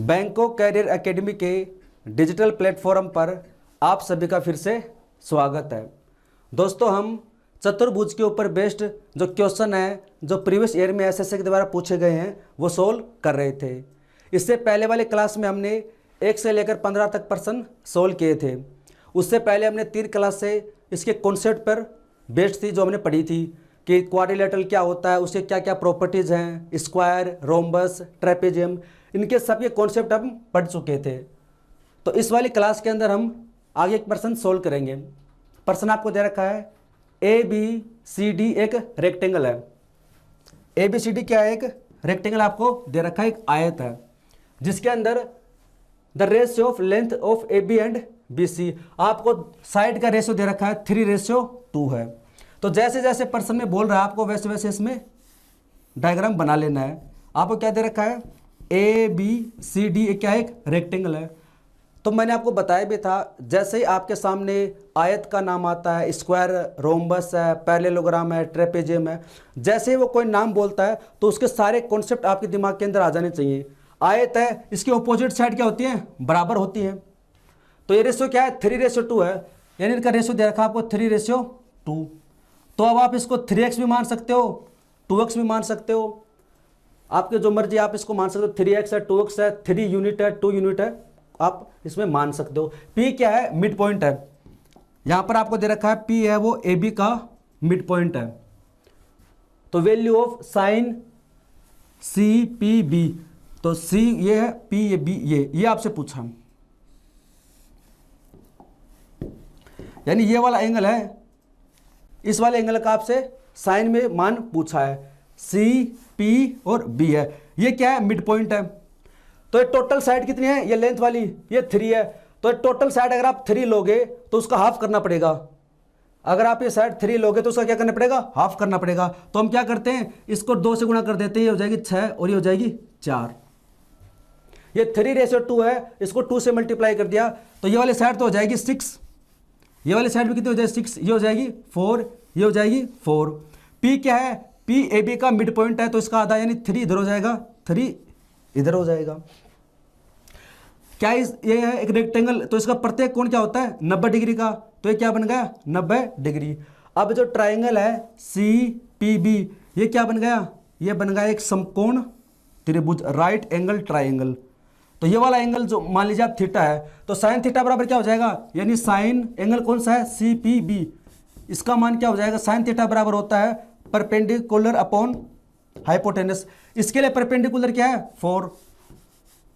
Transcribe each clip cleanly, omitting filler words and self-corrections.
Bangkok career academy के digital platform पर आप सभी का फिर से स्वागत है। दोस्तों, हम चतुर्भुज के ऊपर बेस्ड जो क्वेश्चन है जो प्रीवियस ईयर में एसएससी के द्वारा पूछे गए हैं वो सोल्व कर रहे थे। इससे पहले वाले क्लास में हमने 1 से लेकर 15 तक प्रश्न सोल्व किए थे। उससे पहले हमने 3 क्लास से इसके कॉन्सेप्ट पर बेस्ड थी जो हमने पढ़ी थी कि क्वाड्रिलेटरल क्या होता है, उसके क्या क्या प्रॉपर्टीज़ हैं, स्क्वायर, रोम्बस, ट्रेपेजियम, इनके सभी कॉन्सेप्ट हम पढ़ चुके थे। तो इस वाली क्लास के अंदर हम आगे एक प्रश्न सोल्व करेंगे। प्रश्न आपको दे रखा है ABCD एक रेक्टेंगल है। ABCD क्या है? एक रेक्टेंगल आपको दे रखा है, एक आयत है जिसके अंदर the ratio of length of AB and BC, आपको साइड का रेशियो दे रखा है 3:2 है। तो जैसे जैसे प्रश्न में बोल रहा है आपको वैसे वैसे इसमें डायग्राम बना लेना है। आपको क्या दे रखा है? ABCD क्या है? एक रेक्टेंगल है। तो मैंने आपको बताया भी था, जैसे ही आपके सामने आयत का नाम आता है, स्क्वायर, रोम्बस है, पैरेललोग्राम है, ट्रेपेजियम है, जैसे ही वो कोई नाम बोलता है तो उसके सारे कॉन्सेप्ट आपके दिमाग के अंदर आ जाने चाहिए। आयत है, इसकी ऑपोजिट साइड क्या होती है? बराबर होती है। तो ये रेशियो क्या है? 3:2 है, यानी इनका रेशियो दे रखा है आपको 3:2। तो अब आप इसको 3x भी मान सकते हो, 2x भी मान सकते हो, आपके जो मर्जी आप इसको मान सकते हो। 3x है, 2x है, 3 यूनिट है, 2 यूनिट है, आप इसमें मान सकते हो। P क्या है? मिड पॉइंट है। यहां पर आपको दे रखा है P है वो AB का मिड पॉइंट है। तो वैल्यू ऑफ साइन CPB, तो C ये है, P ये B ये आपसे पूछा, यानी ये वाला एंगल है, इस वाले एंगल का आपसे साइन में मान पूछा है। C P और B है, ये क्या है? मिड पॉइंट है। तो ये टोटल साइड कितनी है? ये लेंथ वाली ये 3 है। तो ये टोटल साइड अगर आप 3 लोगे तो उसका हाफ करना पड़ेगा। अगर आप ये साइड 3 लोगे तो उसका क्या करना पड़ेगा? हाफ करना पड़ेगा। तो हम क्या करते हैं, इसको 2 से गुणा कर देते हैं, ये हो जाएगी 6 और ये हो जाएगी 4। ये 3:2 है, इसको 2 से मल्टीप्लाई कर दिया तो ये वाली साइड तो हो जाएगी 6, ये वाली साइड भी कितनी हो जाएगी? 6, ये हो जाएगी 4, ये हो जाएगी 4। P क्या है? P AB का मिड पॉइंट है, तो इसका आधा यानी 3 इधर हो जाएगा, 3 इधर हो जाएगा। क्या ये है? एक रेक्टेंगल, तो इसका प्रत्येक कोण क्या होता है? 90 डिग्री का। तो ये क्या बन गया? 90 डिग्री। अब जो ट्राइंगल है CPB, ये क्या बन गया? ये बन गया एक समकोण त्रिभुज, राइट एंगल ट्राइंगल। तो ये वाला एंगल जो मान लीजिए आप थीटा है, तो साइन थीटा बराबर क्या हो जाएगा? यानी साइन एंगल कौन सा है? CPB। इसका मान क्या हो जाएगा? साइन थीटा बराबर होता है परपेंडिकुलर अपॉन हाइपोटेनस। इसके लिए परपेंडिकुलर क्या है? 4,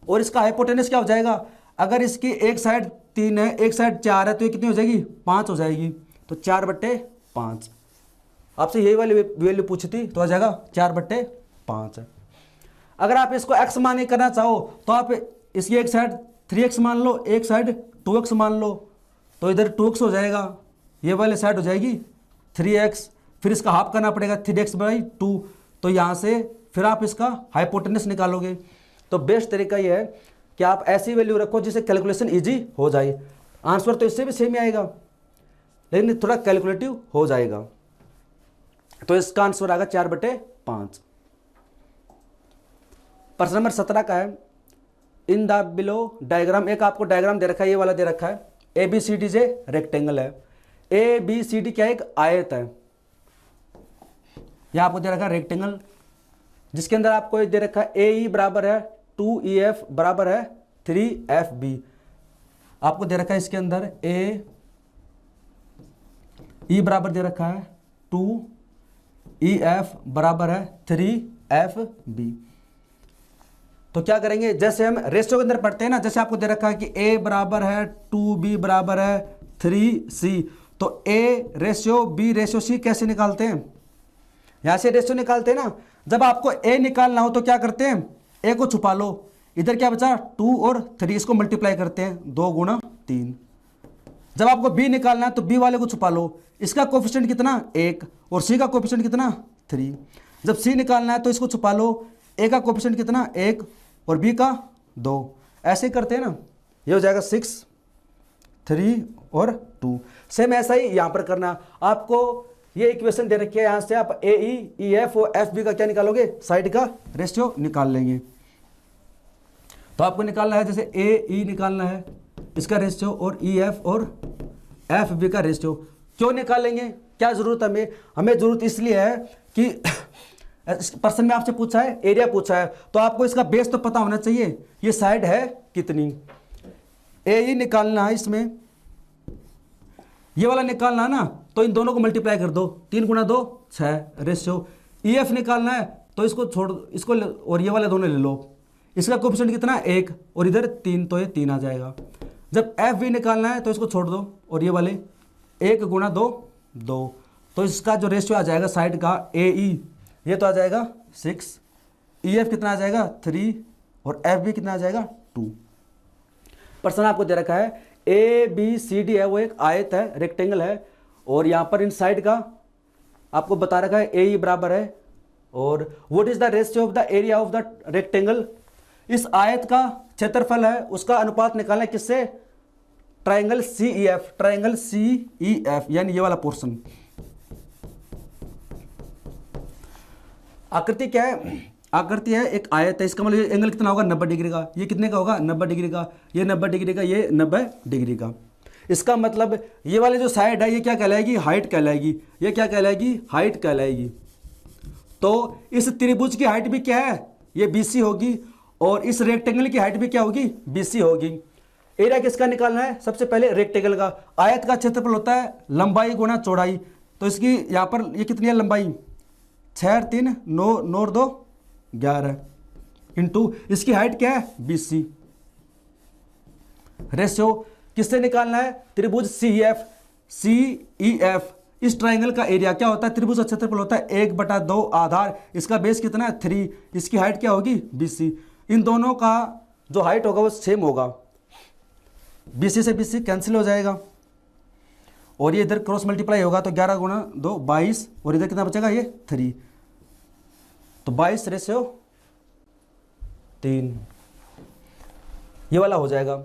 और इसका हाइपोटेनस क्या हो जाएगा? अगर इसकी एक साइड 3 है, एक साइड 4 है, तो ये कितनी हो जाएगी? 5 हो जाएगी। तो 4/5। आपसे यही वाली वैल्यू पूछी थी, तो आ जाएगा 4/5। अगर आप इसको x मान करना चाहो तो आप इसकी एक साइड 3x मान लो, एक साइड 2x मान लो, तो इधर 2x हो जाएगा, ये वाली साइड हो जाएगी 3x, फिर इसका हाफ करना पड़ेगा 3x/2। तो यहाँ से फिर आप इसका हाइपोटेनस निकालोगे। तो बेस्ट तरीका ये है कि आप ऐसी वैल्यू रखो जिससे कैलकुलेशन इजी हो जाए। आंसर तो इससे भी सेम ही आएगा, लेकिन थोड़ा कैलकुलेटिव हो जाएगा। तो इसका आंसर आएगा 4/5। प्रश्न नंबर 17 का है, इन द बिलो डायग्राम, एक आपको डायग्राम दे रखा है, ये वाला दे रखा है। ABCD जे रेक्टेंगल है, ABCD क्या है? एक आयत है। यहां आपको दे रखा है रेक्टेंगल, जिसके अंदर आपको दे रखा है AE बराबर है 2EF बराबर है 3FB। आपको दे रखा है इसके अंदर AE बराबर दे रखा है 2EF बराबर है 3FB। तो क्या करेंगे, जैसे हम रेशियो के अंदर पढ़ते हैं ना, जैसे आपको दे रखा है कि A बराबर है 2B बराबर है 3C, तो A/B/C कैसे निकालते हैं? यहां से रेशियो निकालते हैं ना। जब आपको A निकालना हो तो क्या करते हैं? A को छुपा लो, इधर क्या बचा? 2 और 3, इसको मल्टीप्लाई करते हैं, 2 × 3। जब आपको B निकालना है तो B वाले को छुपा लो, इसका कोफिशिएंट कितना? 1, और C का कोफिशिएंट कितना? 3। जब C निकालना है तो इसको छुपा लो, A का कोफिशिएंट कितना? 1 और B का 2। ऐसे करते हैं ना, ये हो जाएगा 6, 3 और 2। सेम ऐसा ही यहां पर करना। आपको ये इक्वेशन दे रखी है, यहां से आप AE, EF और FB का क्या निकालोगे? साइड का रेशियो निकाल लेंगे। तो आपको निकालना है, जैसे ए ई निकालना है इसका रेशियो, और ई एफ और एफ बी का रेशियो। क्यों निकालेंगे, क्या जरूरत है हमें, हमें जरूरत इसलिए है कि पर्सन में आपसे पूछा है, एरिया पूछा है, तो आपको इसका बेस तो पता होना चाहिए, ये साइड है कितनी। ए ई निकालना है, इसमें ये वाला निकालना है ना, तो इन दोनों को मल्टीप्लाई कर दो, 3 गुणा 2 6 रेशियो। ई एफ निकालना है तो इसको छोड़, इसको और ये वाले दोनों ले लो, इसका कोएफिशिएंट कितना 1 और इधर 3, तो ये 3 आ जाएगा। जब एफ वी निकालना है तो इसको छोड़ दो, और ये वाले 1 गुणा 2 2, तो इसका जो रेशियो आ जाएगा साइड का ए ई, ये तो आ जाएगा 6, ई एफ कितना आ जाएगा 3, और एफ बी कितना आ जाएगा 2। पर्सन आपको दे रखा है ए बी सी डी है, वो एक आयत है, रेक्टेंगल है, और यहाँ पर इन साइड का आपको बता रखा है ए ई बराबर है, और what is the ratio of the area of the rectangle, इस आयत का क्षेत्रफल है उसका अनुपात निकालना है किससे, triangle C E F, triangle C E F, यानी ये वाला पोर्शन। आकृति क्या है, आकृति है एक आयत है, इसका मतलब ये एंगल कितना होगा 90 डिग्री का, ये कितने का होगा 90 डिग्री का, ये 90 डिग्री का, ये 90 डिग्री का। इसका मतलब ये वाली जो साइड है ये क्या कहलाएगी, हाइट कहलाएगी, ये क्या कहलाएगी, हाइट कहलाएगी। तो इस त्रिभुज की हाइट भी क्या है, ये BC होगी, और इस रेक्टेंगल की हाइट भी क्या होगी, BC होगी। एरिया किसका निकालना है, सबसे पहले रेक्टेंगल का। आयत का क्षेत्रफल होता है लंबाई गुणा चौड़ाई, तो इसकी यहाँ पर ये कितनी है लंबाई 6 3 9 9 2 11 इंटू इसकी हाइट क्या है BC। रेशियो किससे निकालना है, त्रिभुज CEF, इस ट्राइंगल का एरिया क्या होता है, त्रिभुज का क्षेत्रफल होता है 1/2 आधार, इसका बेस कितना है 3, इसकी हाइट क्या होगी BC। इन दोनों का जो हाइट होगा वो सेम होगा, BC से BC कैंसिल हो जाएगा, और ये इधर क्रॉस मल्टीप्लाई होगा, तो 11 गुणा 2 22, और इधर कितना बचेगा ये 3, तो 22 रेशियो 3, ये वाला हो जाएगा।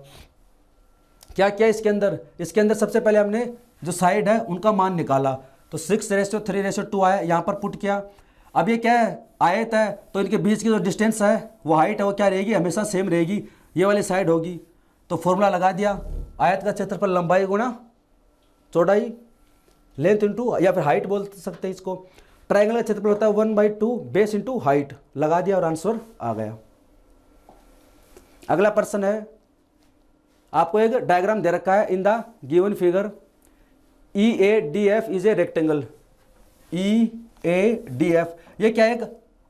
क्या क्या इसके अंदर, इसके अंदर सबसे पहले हमने जो साइड है उनका मान निकाला, तो 6:3:2 आया, यहाँ पर पुट किया। अब ये क्या है, आयत है, तो इनके बीच की जो डिस्टेंस है वो हाइट है वो क्या रहेगी, हमेशा सेम रहेगी, ये वाली साइड होगी। तो फॉर्मूला लगा दिया, आयत का क्षेत्रफल लंबाई गुणा चौड़ाई, लेंथ इंटू, या फिर हाइट बोल सकते हैं इसको। ट्राइंगल का क्षेत्रफल होता है 1/2 बेस इंटू हाइट, लगा दिया और आंसर आ गया। अगला प्रश्न है, आपको एक डायग्राम दे रखा है, in the given figure EADF is a rectangle, EADF ये क्या है, एक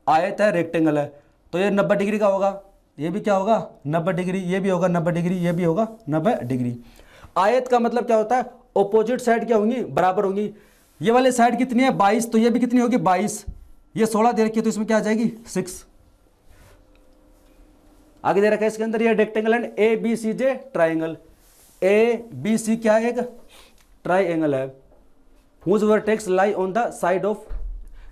आयत है, रेक्टेंगल है, तो ये 90 डिग्री का होगा, ये भी क्या होगा 90 डिग्री, ये भी होगा 90 डिग्री, ये भी होगा 90 डिग्री। आयत का मतलब क्या होता है, ऑपोजिट साइड क्या होंगी, बराबर होंगी। ये वाली साइड कितनी है 22, तो ये भी कितनी होगी 22, ये 16 दे रखी है, तो इसमें क्या आ जाएगी 6। आगे दे रखा है इसके अंदर ये rectangle and ABCJ triangle, ABC क्या है, एक ट्राइंगल है, whose vertex lie on the side of,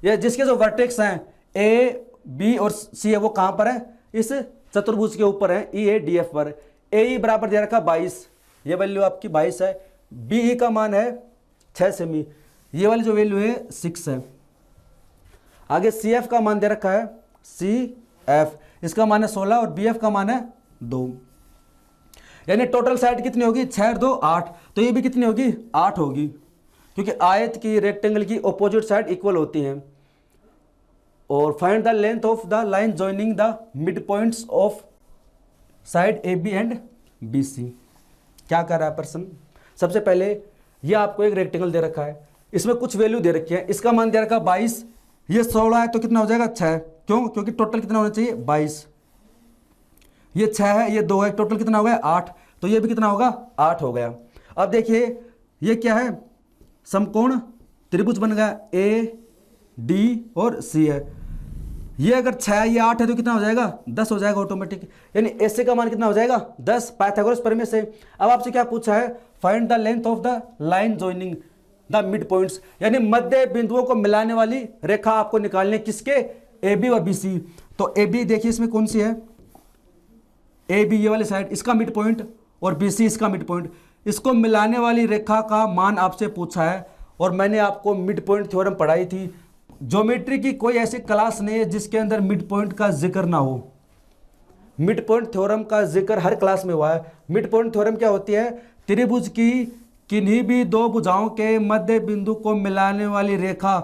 ये जिसके जो वर्टेक्स हैं A B और C है वो कहां पर है, इस चतुर्भुज के ऊपर है EADF पर। AE बराबर दे रखा 22, ये वैल्यू आपकी 22 है, BE का मान है 6 सेमी, ये वाली जो वैल्यू है 6 है। आगे CF का मान दे रखा है CF, इसका मान है 16 और BF का मान है 2, यानी टोटल साइड कितनी होगी 6 और 2 8, तो ये भी कितनी होगी 8 होगी, क्योंकि आयत की रेक्टेंगल की ऑपोजिट साइड इक्वल होती हैं। और find the length of the line joining the mid points of side AB and BC। क्या कर रहा है पर्सन, सबसे पहले ये आपको एक रेक्टेंगल दे रखा है, इसमें कुछ वैल्यू दे रखी है, इसका मान दे रखा 22, ये 16 है, तो कितना हो जाएगा 6, क्यों, क्योंकि टोटल कितना होना चाहिए 22, ये 6 है, ये 2 है, टोटल कितना हो गया 8, तो ये भी कितना होगा 8 हो गया। अब देखिए ये क्या है, समकोण त्रिभुज बन गया, AD और C है, ये अगर 6 ये 8 है तो कितना हो जाएगा 10 हो जाएगा ऑटोमेटिक, यानी AC का मान कितना हो जाएगा 10 पाइथागोरस प्रमेय से। अब आपसे क्या पूछा है, find the length of the line joining the mid points, यानी मध्य बिंदुओं को मिलाने वाली रेखा आपको निकालने किसके, AB और BC। तो AB देखिए इसमें कौन सी है, AB ये वाली साइड, इसका मिड पॉइंट, और BC इसका मिड पॉइंट, इसको मिलाने वाली रेखा का मान आपसे पूछा है। और मैंने आपको मिड पॉइंट थ्योरम पढ़ाई थी, ज्योमेट्री की कोई ऐसी क्लास नहीं है जिसके अंदर मिड पॉइंट का जिक्र ना हो, मिड पॉइंट थ्योरम का जिक्र हर क्लास में हुआ है। मिड पॉइंट थ्योरम क्या होती है? त्रिभुज की किन्हीं भी दो भुजाओं के मध्य बिंदु को मिलाने वाली रेखा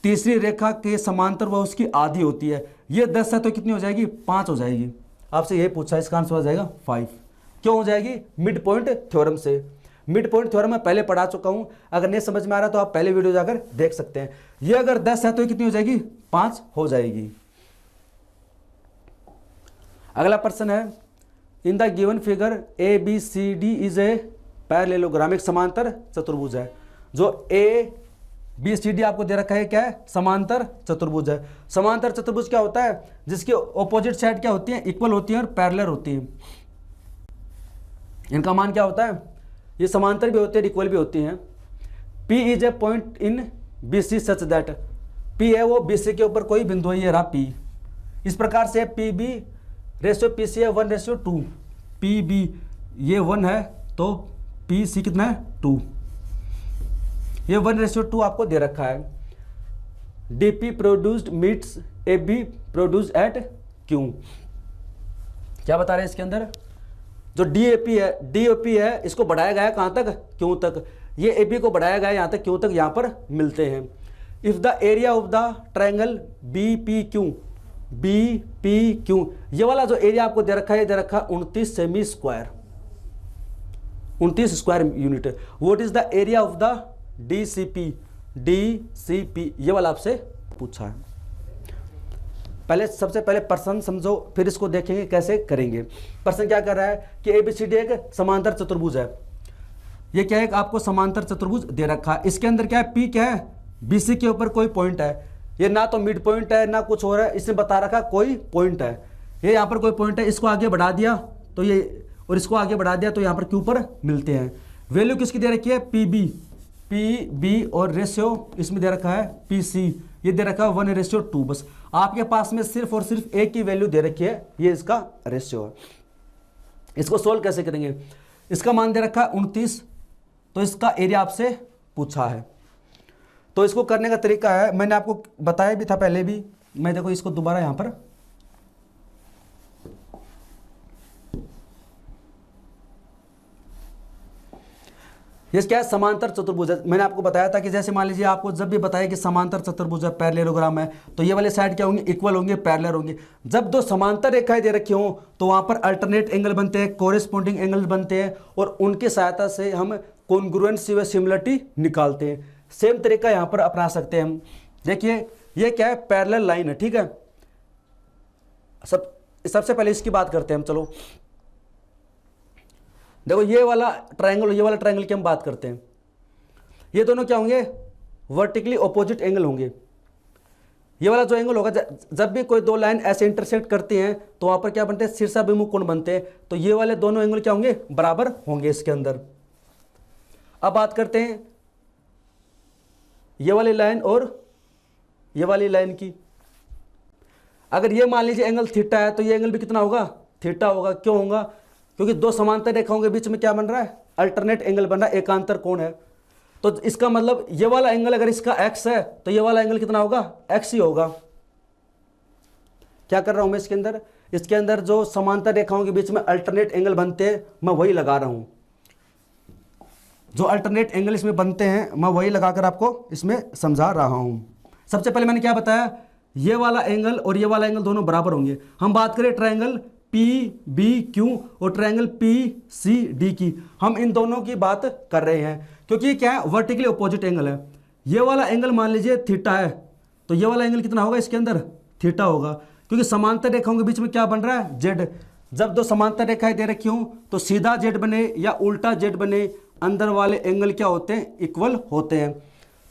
तीसरी रेखा के समांतर व उसकी आधी होती है। ये 10 है तो कितनी हो जाएगी? 5 हो जाएगी। आपसे यही पूछा, इसका आंसर हो जाएगा 5। क्यों हो जाएगी? मिड पॉइंट थ्योरम से। मिड पॉइंट थ्योरम मैं पहले पढ़ा चुका हूं, अगर नहीं समझ में आ रहा तो आप पहले वीडियो जाकर देख सकते हैं। ये अगर 10 है तो कितनी हो जाएगी? 5 हो जाएगी। अगला प्रश्न है, in the given figure A B C D is a parallelogram, एक समांतर चतुर्भुज है। जो ए बी सी डी आपको दे रखा है, क्या है? समांतर चतुर्भुज है। समांतर चतुर्भुज क्या होता है? जिसकी ऑपोजिट साइड क्या होती है? इक्वल होती है और पैरेलल होती है। इनका मान क्या होता है? ये समांतर भी होते हैं, इक्वल भी होती हैं। P is a point in B C such that, P है वो बी सी के ऊपर कोई बिंदु है, ये रहा P। इस प्रकार से P B ratio P C है 1:2। पी बी ये 1 है तो पी सी कितना है? 2। ये 1:2 आपको दे रखा है। D P produced meets A B produce at Q. क्या बता रहे हैं इसके अंदर? जो डीएपी है इसको बढ़ाया गया है कहाँ तक? क्यों तक। ये एबी को बढ़ाया गया है यहाँ तक, क्यों तक यहाँ पर मिलते हैं। If the area of the triangle B P Q, ये वाला जो एरिया आपको दे रखा है, दे रखा 29 semi square, 29 square unit. What is the area of the DCP, ये वाला आपसे पूछा है। पहले सबसे पहले प्रश्न समझो, फिर इसको देखेंगे कैसे करेंगे। प्रश्न क्या कर रहा है कि एबीसीडी एक समांतर चतुर्भुज है। ये क्या है? आपको समांतर चतुर्भुज दे रखा है। इसके अंदर क्या है? पी क्या है? बीसी के ऊपर कोई पॉइंट है। ये ना तो मिड पॉइंट है ना कुछ हो रहा है, इसने बता रखा कोई पॉइंट है। ये यहाँ पर कोई पॉइंट है, इसको आगे बढ़ा दिया तो ये, और इसको आगे बढ़ा दिया तो यहाँ पर क्यू पर मिलते हैं। वैल्यू किसकी दे रखी है? पी बी और रेशियो इसमें दे रखा है पी सी, ये दे रखा है 1:2। बस आपके पास में सिर्फ और सिर्फ एक ही वैल्यू दे रखी है, ये इसका रेशियो है। इसको सोल्व कैसे करेंगे? इसका मान दे रखा है 29, तो इसका एरिया आपसे पूछा है। तो इसको करने का तरीका है, मैंने आपको बताया भी था पहले भी, मैं देखो इसको दोबारा यहां पर ये क्या है? समांतर चतुर्भुज है। मैंने आपको बताया था कि जैसे मान लीजिए आपको जब भी बताया कि समांतर चतुर्भुज है, पैरेललोग्राम है, तो ये वाले साइड क्या होंगे? इक्वल होंगे, पैरेलल होंगे। जब दो समांतर रेखाएं दे रखी हों तो वहां पर अल्टरनेट एंगल बनते हैं, कोरेस्पोंडिंग एंगल बनते हैं, और उनकी सहायता से हम कॉन्ग्रुएंसी व सिमिलरिटी निकालते हैं। सेम तरीका यहां पर अपना सकते हैं हम। देखिए ये क्या है? पैरेलल लाइन है, ठीक है। सबसे पहले इसकी बात करते हैं हम। चलो देखो ये वाला ट्रायंगल, ये वाला ट्रायंगल की हम बात करते हैं। ये दोनों क्या होंगे? वर्टिकली ऑपोजिट एंगल होंगे। ये वाला जो एंगल होगा, जब भी कोई दो लाइन ऐसे इंटरसेक्ट करती हैं तो वहां पर क्या बनते हैं? शीर्षाभिमुख कोण बनते हैं। तो ये वाले दोनों एंगल क्या होंगे? बराबर होंगे इसके अंदर। अब बात करते हैं ये वाली लाइन और ये वाली लाइन की। अगर ये मान लीजिए एंगल थीटा है तो ये एंगल भी कितना होगा? थीटा होगा। क्यों होगा? क्योंकि दो समांतर रेखाओं के बीच में क्या बन रहा है? अल्टरनेट एंगल बन रहा है, एकांतर कोण है। तो इसका मतलब ये वाला एंगल अगर इसका x है तो ये वाला एंगल कितना होगा? x ही होगा। क्या कर रहा हूं मैं इसके अंदर? इसके अंदर जो समांतर रेखाओं के बीच में अल्टरनेट एंगल बनते हैं मैं वही लगा रहा हूं। जो अल्टरनेट एंगल इसमें बनते हैं मैं वही लगाकर आपको इसमें समझा रहा हूं। सबसे पहले मैंने क्या बताया? ये वाला एंगल और ये वाला एंगल दोनों बराबर होंगे। हम बात करें ट्रायंगल पी बी क्यू और ट्रायंगल पी सी डी की, हम इन दोनों की बात कर रहे हैं क्योंकि क्या है? वर्टिकली ऑपोजिट एंगल है। ये वाला एंगल मान लीजिए थीटा है तो ये वाला एंगल कितना होगा? इसके अंदर थीटा होगा, क्योंकि समांतर रेखाओं के बीच में क्या बन रहा है? जेड। जब दो समांतर रेखाएं दे रखी हों तो सीधा जेड बने या उल्टा जेड बने, अंदर वाले एंगल क्या होते हैं? इक्वल होते हैं।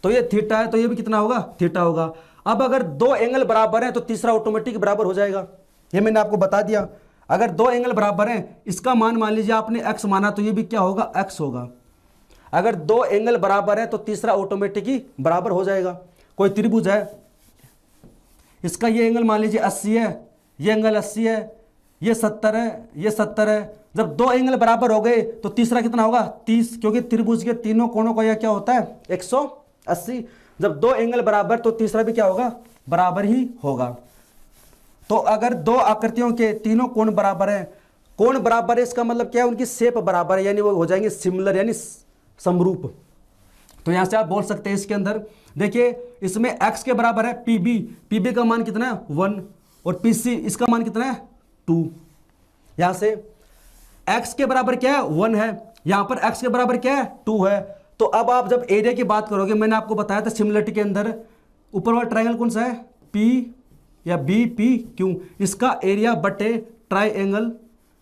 तो ये थीटा है तो ये भी कितना होगा? थीटा होगा। अब अगर दो एंगल बराबर हैं तो तीसरा ऑटोमेटिक बराबर हो जाएगा। ये मैंने आपको बता दिया। अगर दो एंगल बराबर हैं, इसका मान मान लीजिए आपने x माना तो ये भी क्या होगा? x होगा। अगर दो एंगल बराबर है तो तीसरा ऑटोमेटिक ही बराबर हो जाएगा। कोई त्रिभुज है, इसका ये एंगल मान लीजिए 80 है, ये एंगल 80 है, ये 70 है, ये 70 है। जब दो एंगल बराबर हो गए तो तीसरा कितना होगा? 30, क्योंकि त्रिभुज के तीनों कोणों का यह क्या होता है? 180। जब दो एंगल बराबर तो तीसरा भी क्या होगा? बराबर ही होगा। तो अगर दो आकृतियों के तीनों कोण बराबर हैं, कोण बराबर है इसका मतलब क्या है, उनकी शेप बराबर है, यानी वो हो जाएंगे सिमिलर यानी समरूप। तो यहां से आप बोल सकते हैं इसके अंदर देखिए इसमें x के बराबर है पीबी, पीबी का मान कितना है 1, और पीसी इसका मान कितना है 2। यहां से x के बराबर क्या है 1 है, यहां पर x के बराबर क्या है 2 है। तो अब आप जब एरिया की बात करोगे, मैंने आपको बताया था सिमिलरिटी के अंदर ऊपर वाला ट्राइंगल कौन सा है, P या BPQ, इसका एरिया बटे ट्राइंगल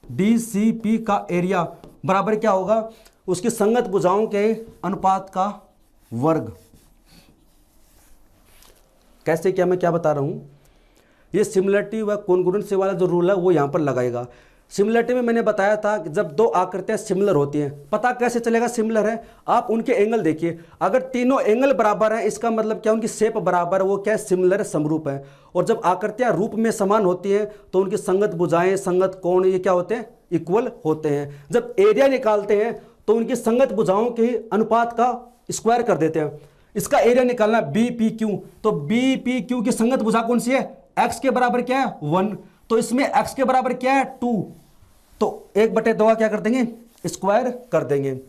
DCP का एरिया बराबर क्या होगा, उसकी संगत भुजाओं के अनुपात का वर्ग। कैसे क्या, मैं क्या बता रहा हूं, ये सिमिलरिटी व कॉन्ग्रुएंसी वाला जो रूल है वो यहां पर लगाएगा। सिमिलरिटी में मैंने बताया था कि जब दो आकृतियां सिमिलर होती हैं, पता कैसे चलेगा सिमिलर है, आप उनके एंगल देखिए, अगर तीनों एंगल बराबर हैं इसका मतलब क्या, उनकी शेप बराबर है, वो क्या है सिमिलर समरूप है। और जब आकृतियां रूप में समान होती हैं तो उनकी संगत भुजाएं संगत कोण ये क्या होते हैं, इक्वल होते हैं। जब एरिया निकालते हैं तो उनकी संगत भुजाओं के अनुपात का स्क्वायर कर देते हैं। इसका एरिया निकालना BPQ, तो BPQ की संगत भुजा कौन सी है, x के बराबर क्या है 1, तो इसमें x के बराबर क्या है 2, तो 1/2 क्या कर देंगे, स्क्वायर कर देंगे।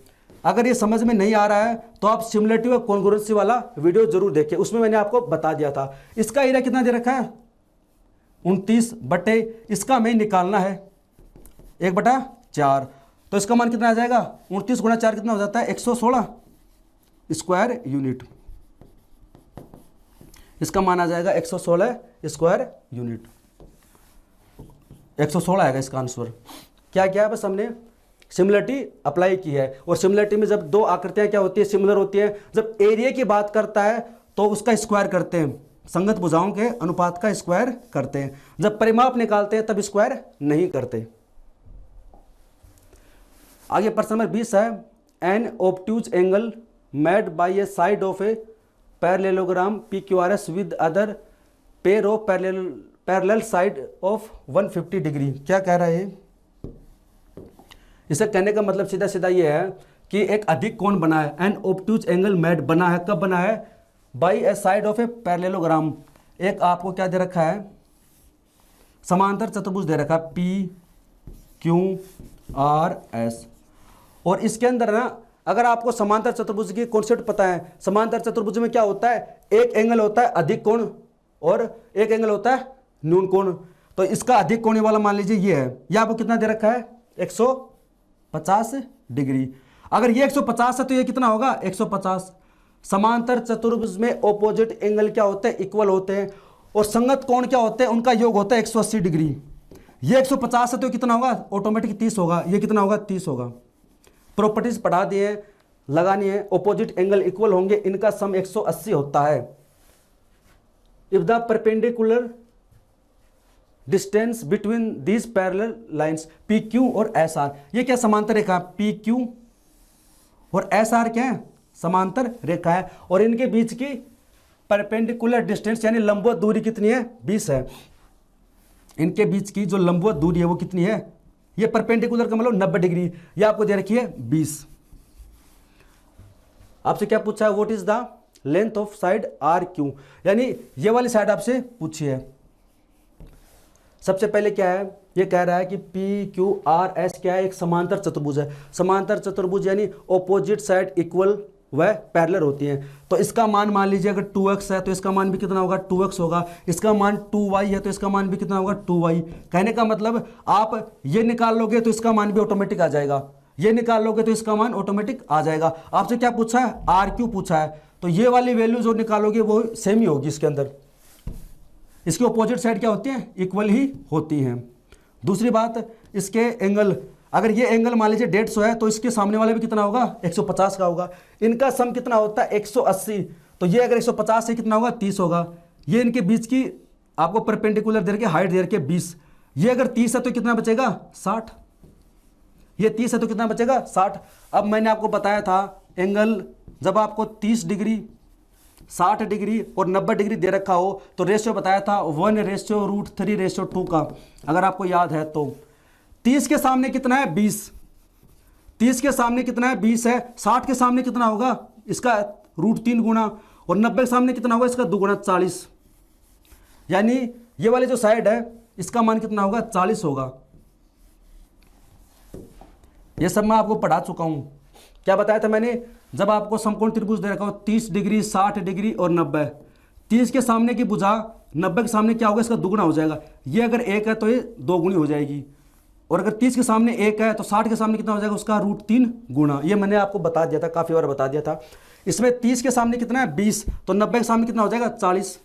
अगर ये समझ में नहीं आ रहा है तो आप सिमिलरिटी और कॉन्ग्रुएंसी वाला वीडियो जरूर देखें, उसमें मैंने आपको बता दिया था। इसका एरिया कितना दे रखा है 29 बटे इसका में निकालना है 1/4, तो इसका मान कितना आ जाएगा 29 × 4 कितना हो जाता है 116 स्क्वायर यूनिट। इसका मान आ जाएगा 116 स्क्वायर यूनिट, 116 आएगा इसका आंसर। क्या क्या है, बस हमने सिमिलरिटी अप्लाई की है। और सिमिलरिटी में जब दो आकृतियां क्या होती है, सिमिलर होती है, जब एरिया की बात करता है तो उसका स्क्वायर करते हैं, संगत भुजाओं के अनुपात का स्क्वायर करते हैं। जब परिमाप निकालते हैं तब स्क्वायर नहीं करते। आगे प्रश्न नंबर 20 है, an obtuse angle made by a side of a parallelogram PQRS with other pair of parallel side of 150 degree. क्या कह रहा है, इसे कहने का मतलब सीधा सीधा ये है कि एक अधिक कोण बना है, एन ऑब्ट्यूज एंगल मेड बना है, कब बना है, by a side of a parallelogram. एक आपको क्या दे रखा है, समांतर चतुर्भुज दे रखा है PQRS, और इसके अंदर ना अगर आपको समांतर चतुर्भुज की कॉन्सेप्ट पता है, समांतर चतुर्भुज में क्या होता है, एक एंगल होता है अधिक कोण और एक एंगल होता है न्यून कोण। तो इसका अधिक कोण वाला मान लीजिए ये है, ये आपको कितना दे रखा है 150 डिग्री। अगर ये 150 है तो ये कितना होगा 150। समांतर चतुर्भुज में ऑपोजिट एंगल क्या होते हैं, इक्वल होते हैं, और संगत कोण क्या होते हैं, उनका योग होता है 180 डिग्री। ये 150 है तो कितना होगा, ऑटोमेटिक 30 होगा, ये कितना होगा 30 होगा। प्रॉपर्टीज पढ़ा दिए, लगानी है, ऑपोजिट एंगल इक्वल होंगे, इनका सम 180 होता है। If the perpendicular distance between these parallel lines PQ और SR, ये क्या समांतर रेखा है, PQ और SR क्या है, समांतर रेखा है, और इनके बीच की परपेंडिकुलर डिस्टेंस यानी लंबवत दूरी कितनी है 20 है। इनके बीच की जो लंबवत दूरी है वो कितनी है, ये परपेंडिकुलर का मतलब 90 डिग्री, ये आपको दे रखी है 20। आपसे क्या पूछा है, what is the length of side RQ, यानी ये वाली साइड आपसे पूछी है। सबसे पहले क्या है, ये कह रहा है कि PQRS क्या है, एक समांतर चतुर्भुज है। समांतर चतुर्भुज यानी ऑपोजिट साइड इक्वल व पैरेलल होती हैं। तो इसका मान लीजिए अगर 2x है तो इसका मान भी कितना होगा 2x होगा, इसका मान 2y है तो इसका मान भी कितना होगा 2y। कहने का मतलब आप ये निकाल लोगे तो इसका मान भी ऑटोमेटिक आ जाएगा, ये निकाल लोगे तो इसका मान ऑटोमेटिक आ जाएगा। आपसे क्या पूछा है, RQ पूछा है, तो ये वाली वैल्यू जो निकालोगे वो सेम ही होगी इसके अंदर। इसकी ऑपोजिट साइड क्या होती है, इक्वल ही होती हैं। दूसरी बात, इसके एंगल, अगर ये एंगल मान लीजिए 150 है तो इसके सामने वाला भी कितना होगा 150 का होगा। इनका सम कितना होता है 180, तो ये अगर 150 से कितना होगा 30 होगा। ये इनके बीच की आपको परपेंडिकुलर दे रखे, हाइट दे रखे 20, ये अगर 30 है तो कितना बचेगा 60, ये 30 है तो कितना बचेगा 60। अब मैंने आपको बताया था एंगल जब आपको 30 डिग्री 60 डिग्री और 90 डिग्री दे रखा हो तो रेशियो बताया था 1:√3:2 का, अगर आपको याद है तो। 30 के सामने कितना है 20, 30 के सामने कितना है 20 है, 60 के सामने कितना होगा इसका √3 गुना, और 90 के सामने कितना होगा इसका 2 गुना 40। यानी ये वाली जो साइड है इसका मान कितना होगा, 40 होगा। ये सब मैं आपको पढ़ा चुका हूं। क्या बताया था मैंने, जब आपको समकोण त्रिभुज दे रखा हो 30 डिग्री, 60 डिग्री और 90, 30 के सामने की भुजा 90 के सामने क्या होगा, इसका दुगुना हो जाएगा। ये अगर 1 है तो ये 2 गुनी हो जाएगी, और अगर 30 के सामने 1 है तो 60 के सामने कितना हो जाएगा, उसका √3 गुना। ये मैंने आपको बता दिया था, काफ़ी बार बता दिया था। इसमें 30 के सामने कितना है, 20, तो 90 के सामने कितना हो जाएगा, 40।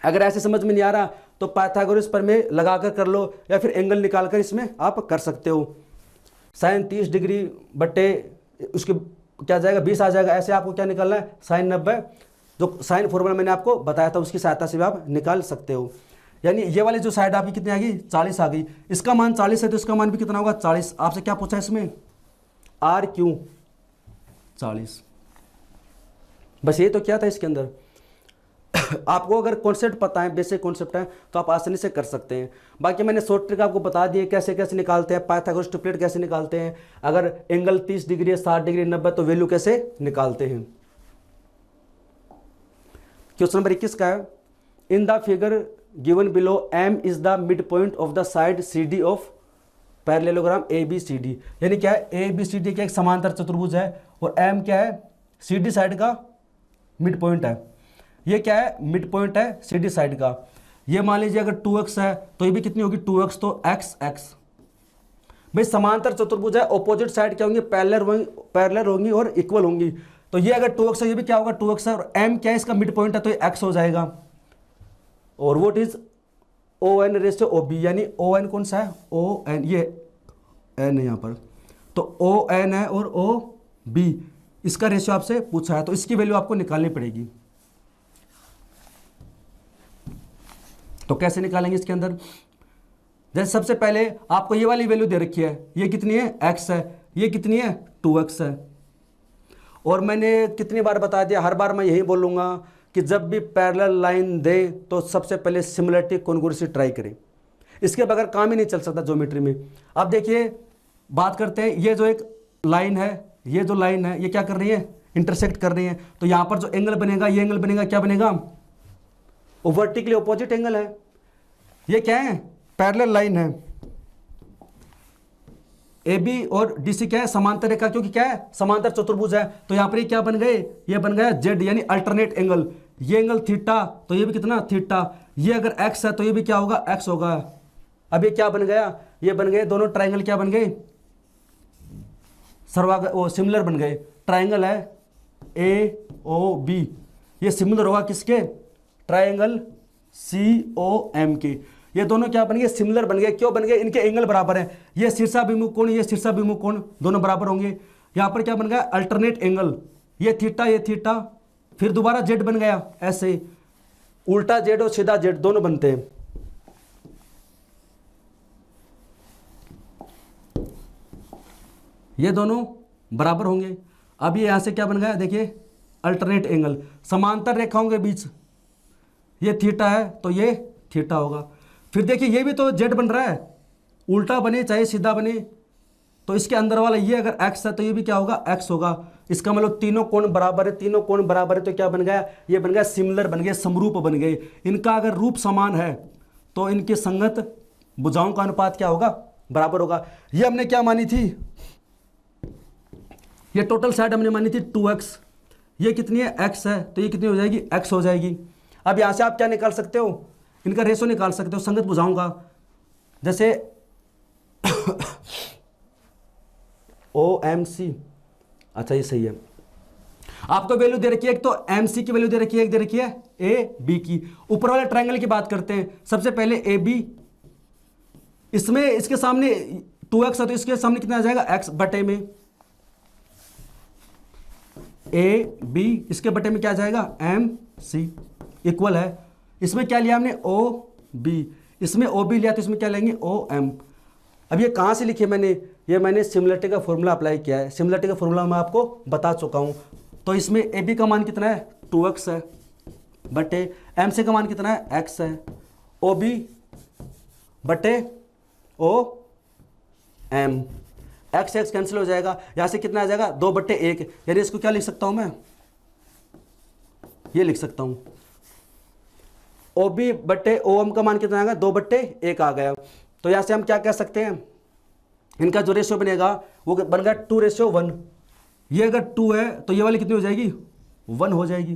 अगर ऐसे समझ में नहीं आ रहा तो पाइथागोरस प्रमेय लगाकर कर लो, या फिर एंगल निकालकर इसमें आप कर सकते हो। साइन 30 डिग्री बट्टे उसके क्या जाएगा, 20 आ जाएगा। ऐसे आपको क्या निकालना है, साइन 90, जो साइन फॉर्मूला मैंने आपको बताया था उसकी सहायता से भी आप निकाल सकते हो। यानी ये वाली जो साइड आपकी कितनी आ गई, 40 आ गई। इसका मान 40 है तो इसका मान भी कितना होगा, 40। आपसे क्या पूछा है इसमें, आर क्यों 40, बस ये तो क्या था इसके अंदर। आपको अगर कॉन्सेप्ट पता है, बेसिक कॉन्सेप्ट है, तो आप आसानी से कर सकते हैं। बाकी मैंने शॉर्ट ट्रिक आपको बता दिए कैसे कैसे निकालते हैं, पाइथागोरस ट्रिपलेट कैसे निकालते हैं, अगर एंगल 30 डिग्री है, 60 डिग्री, 90 तो वैल्यू कैसे निकालते हैं। क्वेश्चन नंबर 21 का है, in the figure given below M is the mid point of the side C D of parallelogram A B C D. यानी क्या है, ए बी सी डी क्या एक समांतर चतुर्भुज है, और एम क्या है, सी डी साइड का मिड पॉइंट है। ये क्या है, मिड पॉइंट है सी डी साइड का। ये मान लीजिए अगर 2x है तो ये भी कितनी होगी, 2x, तो x x। भाई समांतर चतुर्भुज है, ऑपोजिट साइड क्या होंगी, पैरेलल होंगी और इक्वल होंगी। तो ये अगर 2x है, ये भी क्या होगा, 2x है, और m क्या है, इसका मिड पॉइंट है, तो ये x हो जाएगा। और what is ON ratio OB, यानी ON कौन सा है, ON, ये n है यहाँ पर, तो ON है और OB, इसका रेशियो आपसे पूछा है, तो इसकी वैल्यू आपको निकालनी पड़ेगी। तो कैसे निकालेंगे इसके अंदर, जैसे सबसे पहले आपको ये वाली वैल्यू दे रखी है, ये कितनी है, x है, ये कितनी है, 2x है। और मैंने कितनी बार बता दिया, हर बार मैं यही बोलूँगा कि जब भी पैरेलल लाइन दे तो सबसे पहले सिमिलरिटी कॉन्ग्रुएंसी ट्राई करें, इसके बगैर काम ही नहीं चल सकता ज्योमेट्री में। अब देखिए बात करते हैं, ये जो एक लाइन है, ये जो लाइन है, ये क्या कर रही है, इंटरसेक्ट कर रही है। तो यहाँ पर जो एंगल बनेगा, ये एंगल बनेगा, क्या बनेगा, वो वर्टिकली ऑपोजिट एंगल है। ये क्या है, पैरेलल लाइन है। ए बी और डी सी क्या है, समांतर रेखा, क्योंकि क्या है, समांतर चतुर्भुज है। तो यहाँ पर ये क्या बन गए, ये बन गया जेड, यानी अल्टरनेट एंगल। ये एंगल थीटा, तो ये भी कितना, थीटा। ये अगर एक्स है तो ये भी क्या होगा, एक्स होगा। अब ये क्या बन गया, ये बन गए दोनों ट्राइंगल, क्या बन गए, वो सिमिलर बन गए। ट्राइंगल है AOB, ये सिमिलर होगा किसके, ट्राइंगल COM के। ये दोनों क्या बन गए, सिमिलर बन गए। क्यों बन गए, इनके एंगल बराबर हैं। ये शीर्षाभिमुख कोण, ये शीर्षाभिमुख कोण, दोनों बराबर होंगे। यहाँ पर क्या बन गया, अल्टरनेट एंगल, ये थीटा, फिर दोबारा जेड बन गया। ऐसे उल्टा जेड और सीधा जेड दोनों बनते हैं। ये दोनों बराबर होंगे। अब ये यहां से क्या बन गया, देखिए अल्टरनेट एंगल, समांतर रेखाओं के बीच ये थीटा है तो ये थीटा होगा। फिर देखिए ये भी तो जेड बन रहा है, उल्टा बने चाहे सीधा बने, तो इसके अंदर वाला ये अगर x है तो ये भी क्या होगा, x होगा। इसका मतलब तीनों कोण बराबर है, तीनों कोण बराबर है, तो क्या बन गया, ये बन गया सिमिलर बन गए, समरूप बन गए। इनका अगर रूप समान है तो इनके संगत भुजाओं का अनुपात क्या होगा, बराबर होगा। ये हमने क्या मानी थी, ये टोटल साइड हमने मानी थी 2x, ये कितनी है, x है, तो ये कितनी हो जाएगी, x हो जाएगी। अब यहां से आप क्या निकाल सकते हो, इनका रेशो निकाल सकते हो संगत भुजाओं का। जैसे OMC, अच्छा ये सही है। आपको वैल्यू दे रखी है, एक तो MC की वैल्यू दे रखी है, एक दे रखी है AB की। ऊपर वाले ट्रायंगल की बात करते हैं। सबसे पहले AB, इसमें इसके सामने 2x है तो इसके सामने कितना आ जाएगा, x बटे में AB, इसके बटे में क्या आ जाएगा, MC, इक्वल है। इसमें क्या लिया हमने, OB, इसमें OB लिया तो इसमें क्या लेंगे, OM। अब ये कहाँ से लिखे मैंने, ये मैंने सिमिलरिटी का फॉर्मूला अप्लाई किया है। सिमिलरिटी का फॉर्मूला मैं आपको बता चुका हूँ। तो इसमें AB का मान कितना है, 2x है, बटे MC का मान कितना है, x है, OB बटे OM, x कैंसिल हो जाएगा। यहाँ से कितना आ जाएगा, 2/1, यानी इसको क्या लिख सकता हूँ मैं, ये लिख सकता हूँ ओ बी बट्टे ओ एम का मान कितना आ गया, 2/1 आ गया। तो यहाँ से हम क्या कह सकते हैं, इनका जो रेशियो बनेगा वो बन गया 2:1। ये अगर 2 है तो ये वाली कितनी हो जाएगी, 1 हो जाएगी।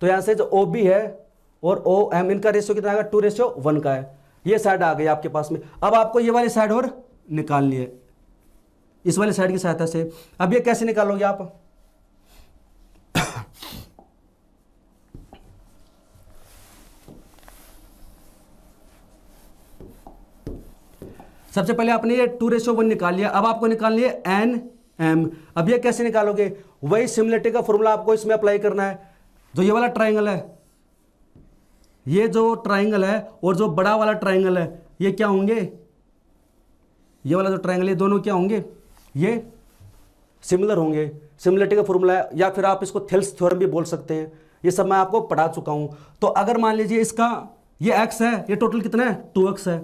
तो यहाँ से जो ओ बी है और ओ एम, इनका रेशियो कितना आएगा, 2:1 का है। ये साइड आ गई आपके पास में। अब आपको ये वाली साइड और निकालनी है इस वाली साइड की सहायता से। अब ये कैसे निकालोगे आप, सबसे पहले आपने ये 2:1 निकाल लिया। अब आपको निकालनी है एन एम। अब ये कैसे निकालोगे, वही सिमिलरिटी का फॉर्मूला आपको इसमें अप्लाई करना है। जो ये वाला ट्राइंगल है, ये जो ट्राइंगल है और जो बड़ा वाला ट्राइंगल है, ये क्या होंगे, ये वाला जो ट्राइंगल है, दोनों क्या होंगे, ये सिमिलर होंगे। सिमिलरिटी का फॉर्मूला है, या फिर आप इसको थेल्स थ्योरम भी बोल सकते हैं। ये सब मैं आपको पढ़ा चुका हूं। तो अगर मान लीजिए इसका ये x है, ये टोटल कितना है, 2x है।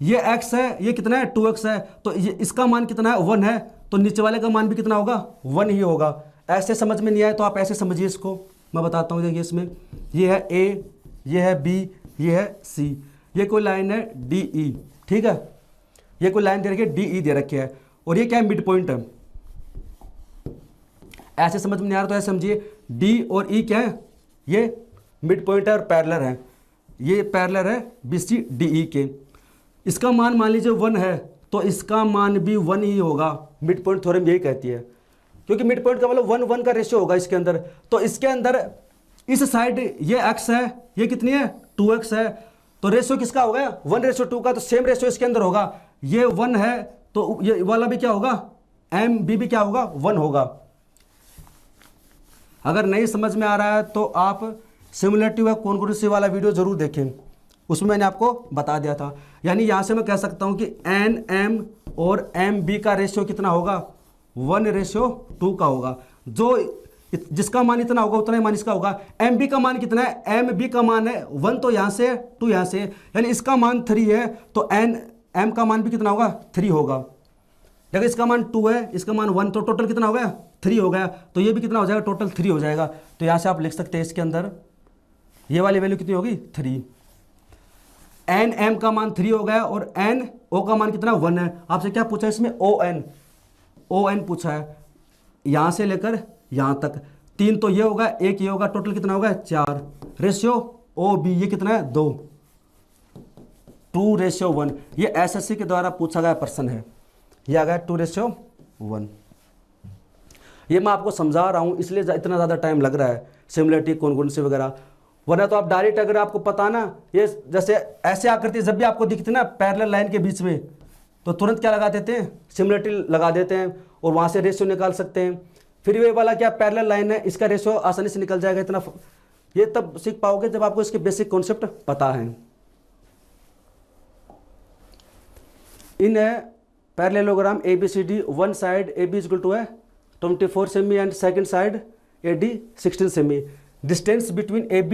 ये x है, ये कितना है, 2x है। तो ये इसका मान कितना है, 1 है। तो नीचे वाले का मान भी कितना होगा, 1 ही होगा। ऐसे समझ में नहीं आए तो आप ऐसे समझिए इसको, मैं बताता हूँ। देखिए इसमें ये है a, ये है b, ये है c। ये कोई लाइन है डी ई, ठीक है। ये कोई लाइन दे रखी है डी ई दे रखी है, और ये क्या है, मिड पॉइंट है। ऐसे समझ में नहीं आ रहा तो ऐसे समझिए, डी और ई क्या है, ये मिड पॉइंट है और पैरेलल है। ये पैरेलल है बी सी डी ई के। इसका मान लीजिए 1 है, तो इसका मान भी 1 ही होगा। मिड पॉइंट थ्योरम यही कहती है, क्योंकि मिड पॉइंट का मतलब 1 1 का रेशियो होगा इसके अंदर। तो इसके अंदर इस साइड ये x है, ये कितनी है, 2x है। तो रेशियो किसका हो गया, 1:2 का। तो सेम रेशियो इसके अंदर होगा। ये 1 है तो ये वाला भी क्या होगा, एम बी भी क्या होगा, 1 होगा। अगर नहीं समझ में आ रहा है तो आप सिमिलरिटी व कॉन्ग्रुएंसी वाला वीडियो जरूर देखें, उसमें मैंने आपको बता दिया था। यानी यहाँ से मैं कह सकता हूँ कि एन एम और एम बी का रेशियो कितना होगा, 1:2 का होगा। जो जिसका मान इतना होगा उतना ही मान इसका होगा। एम बी का मान कितना है, एम बी का मान है 1, तो यहाँ से 2 यहाँ से, यानी इसका मान 3 है। तो एन एम का मान भी कितना होगा, 3 होगा। अगर इसका मान 2 है, इसका मान 1, तो टोटल कितना हो गया, 3 हो गया। तो ये भी कितना हो जाएगा, टोटल 3 हो जाएगा। तो यहाँ से आप लिख सकते हैं इसके अंदर ये वाली वैल्यू कितनी होगी, 3। एन एम का मान 3 हो गया और एन ओ का मान कितना, 1 है। आपसे क्या पूछा है इसमें, ओ एन पूछा है, यहाँ से लेकर यहाँ तक। 3 तो ये होगा, 1 ये होगा, टोटल कितना होगा, 4। रेशियो ओ बी ये कितना है, 2, 2:1। ये एसएससी के द्वारा पूछा गया प्रश्न है। ये आ गया 2:1। ये मैं आपको समझा रहा हूँ इसलिए इतना ज़्यादा टाइम लग रहा है, सिमिलरिटी कॉन्ग्रुएंसी वगैरह। वरना तो आप डायरेक्ट, अगर आपको पता ना, ये जैसे ऐसे आकृति जब भी आपको दिखती ना पैरेलल लाइन के बीच में, तो तुरंत क्या लगा देते हैं, सिमिलरिटी लगा देते हैं और वहाँ से रेशियो निकाल सकते हैं। फिर ये वाला क्या पैरेलल लाइन है, इसका रेशियो आसानी से निकल जाएगा। इतना ये तब सीख पाओगे जब आपको इसके बेसिक कॉन्सेप्ट पता है। In parallelogram ABCD, one side AB equal to है 24 सेमी एंड सेकंड साइड AD 16 सेमी। Distance between AB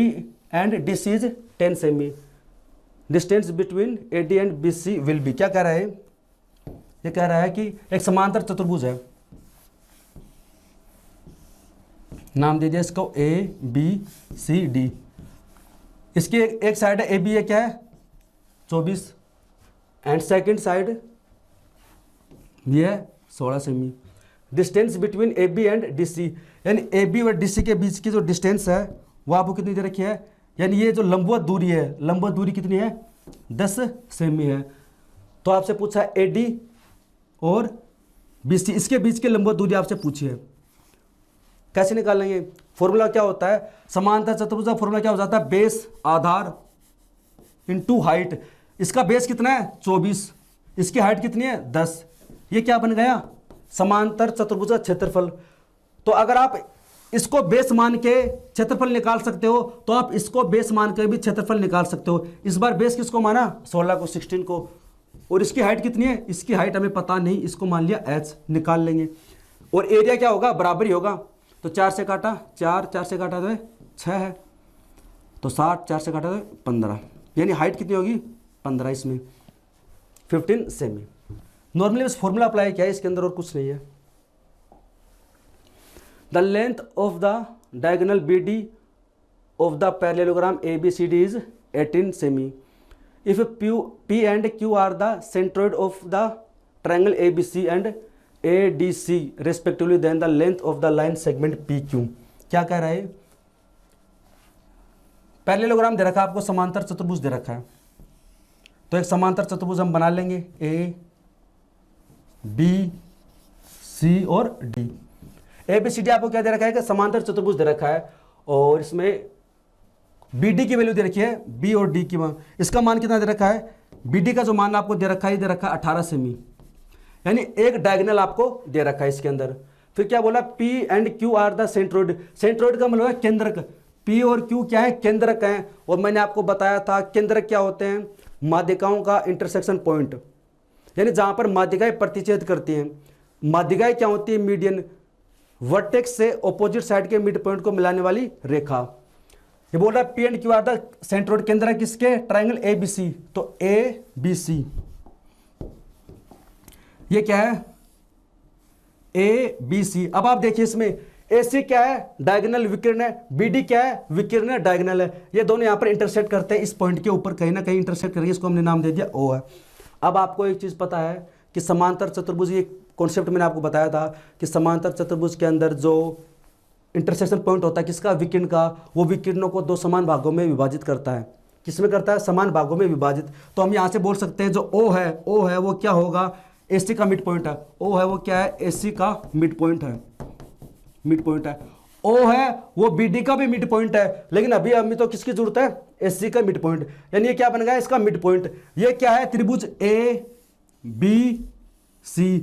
and DC is 10 सेमी। Distance between AD and BC will be. क्या कह रहा है, ये कह रहा है कि एक समांतर चतुर्भुज है, नाम दे दिया इसको ABCD। इसकी एक साइड है AB, ये क्या है 24 एंड सेकंड साइड ये है 16 सेमी। Distance between AB and DC, यानी AB और DC के बीच की जो डिस्टेंस है वो आपको कितनी दे रखी है, यानी ये जो लंबवत दूरी है, लंबवत दूरी कितनी है, 10 सेमी है। तो आपसे पूछा है AD और BC, इसके बीच की लंबवत दूरी आपसे पूछी है। कैसे निकालेंगे, फॉर्मूला क्या होता है, समांतर चतुर्भुज का फॉर्मूला क्या हो जाता है, बेस आधार इनटू हाइट। इसका बेस कितना है 24, इसकी हाइट कितनी है 10। ये क्या बन गया, समांतर चतुर्भुज का क्षेत्रफल। तो अगर आप इसको बेस मान के क्षेत्रफल निकाल सकते हो तो आप इसको बेस मान के भी क्षेत्रफल निकाल सकते हो। इस बार बेस किसको माना, 16 को, 16 को। और इसकी हाइट कितनी है, इसकी हाइट हमें पता नहीं, इसको मान लिया h, निकाल लेंगे। और एरिया क्या होगा, बराबर ही होगा। तो 4 से काटा 4, 4 से काटा तो 6 है, तो 60, 4 से काटा तो 15, यानी हाइट कितनी होगी 15, इसमें 15 सेमी। नॉर्मली बस फॉर्मूला अप्लाई किया है इसके अंदर, और कुछ नहीं है। The length of the diagonal BD of the parallelogram ABCD is 18 सेमी। If P and Q are the centroid of the triangle ABC and ADC respectively, then the length of the line segment PQ। क्या कह रहा है? Parallelogram दे रखा है आपको, समांतर चतुर्भुज दे रखा है। तो एक समांतर चतुर्भुज हम बना लेंगे, A B C और D। ABCD आपको क्या दे रखा है कि समांतर चतुर्भुज दे रखा है, और इसमें BD की वैल्यू दे रखी है, B और D की मान। इसका मान कितना दे रखा है? BD का जो मान आपको दे रखा है, दे रखा है 18 सेमी, यानी एक डायगोनल आपको दे रखा है इसके अंदर। फिर क्या बोला? P and Q are the centroid. Centroid का मतलब है केंद्रक। P और Q क्या है? केंद्रक हैं। और मैंने आपको बताया था केंद्रक क्या होते हैं? माध्यिकाओं का इंटरसेक्शन पॉइंट, यानी जहां पर माध्यिकाएं प्रतिच्छेद करती हैं। माध्यिकाएं क्या होती है? मीडियन, वर्टेक्स से ऑपोजिट साइड के मिड पॉइंट को मिलाने वाली रेखा। ये बोल रहा है P and Q are the centroid, केंद्र है किसके? Triangle ABC। तो ABC ये क्या है? ABC। अब आप देखिए इसमें AC क्या है? डायगोनल विकीर्ण है। BD क्या है? विकीर्ण डायगोनल है। ये दोनों यहां पर इंटरसेक्ट करते हैं, इस पॉइंट के ऊपर कहीं ना कहीं इंटरसेक्ट करेंगे, इसको हमने नाम दे दिया O है। अब आपको एक चीज पता है कि समांतर चतुर्भुज, ये कॉन्सेप्ट मैंने आपको बताया था कि समांतर चतुर्भुज के अंदर जो इंटरसेक्शन पॉइंट होता है किसका? विकीर्ण का। वो विकीर्णों को दो समान भागों में विभाजित करता है। किसमें करता है? समान भागों में विभाजित। तो हम यहां से बोल सकते हैं जो O है वो क्या होगा? AC का मिड पॉइंट है। O है वो क्या है? AC का मिड पॉइंट है। मिड पॉइंट है। O है वो BD का भी मिड पॉइंट है, लेकिन अभी हमें तो किसकी जरूरत है? AC का मिड पॉइंट, यानी ये क्या बन गया? इसका मिड पॉइंट। ये क्या है? त्रिभुज ABC,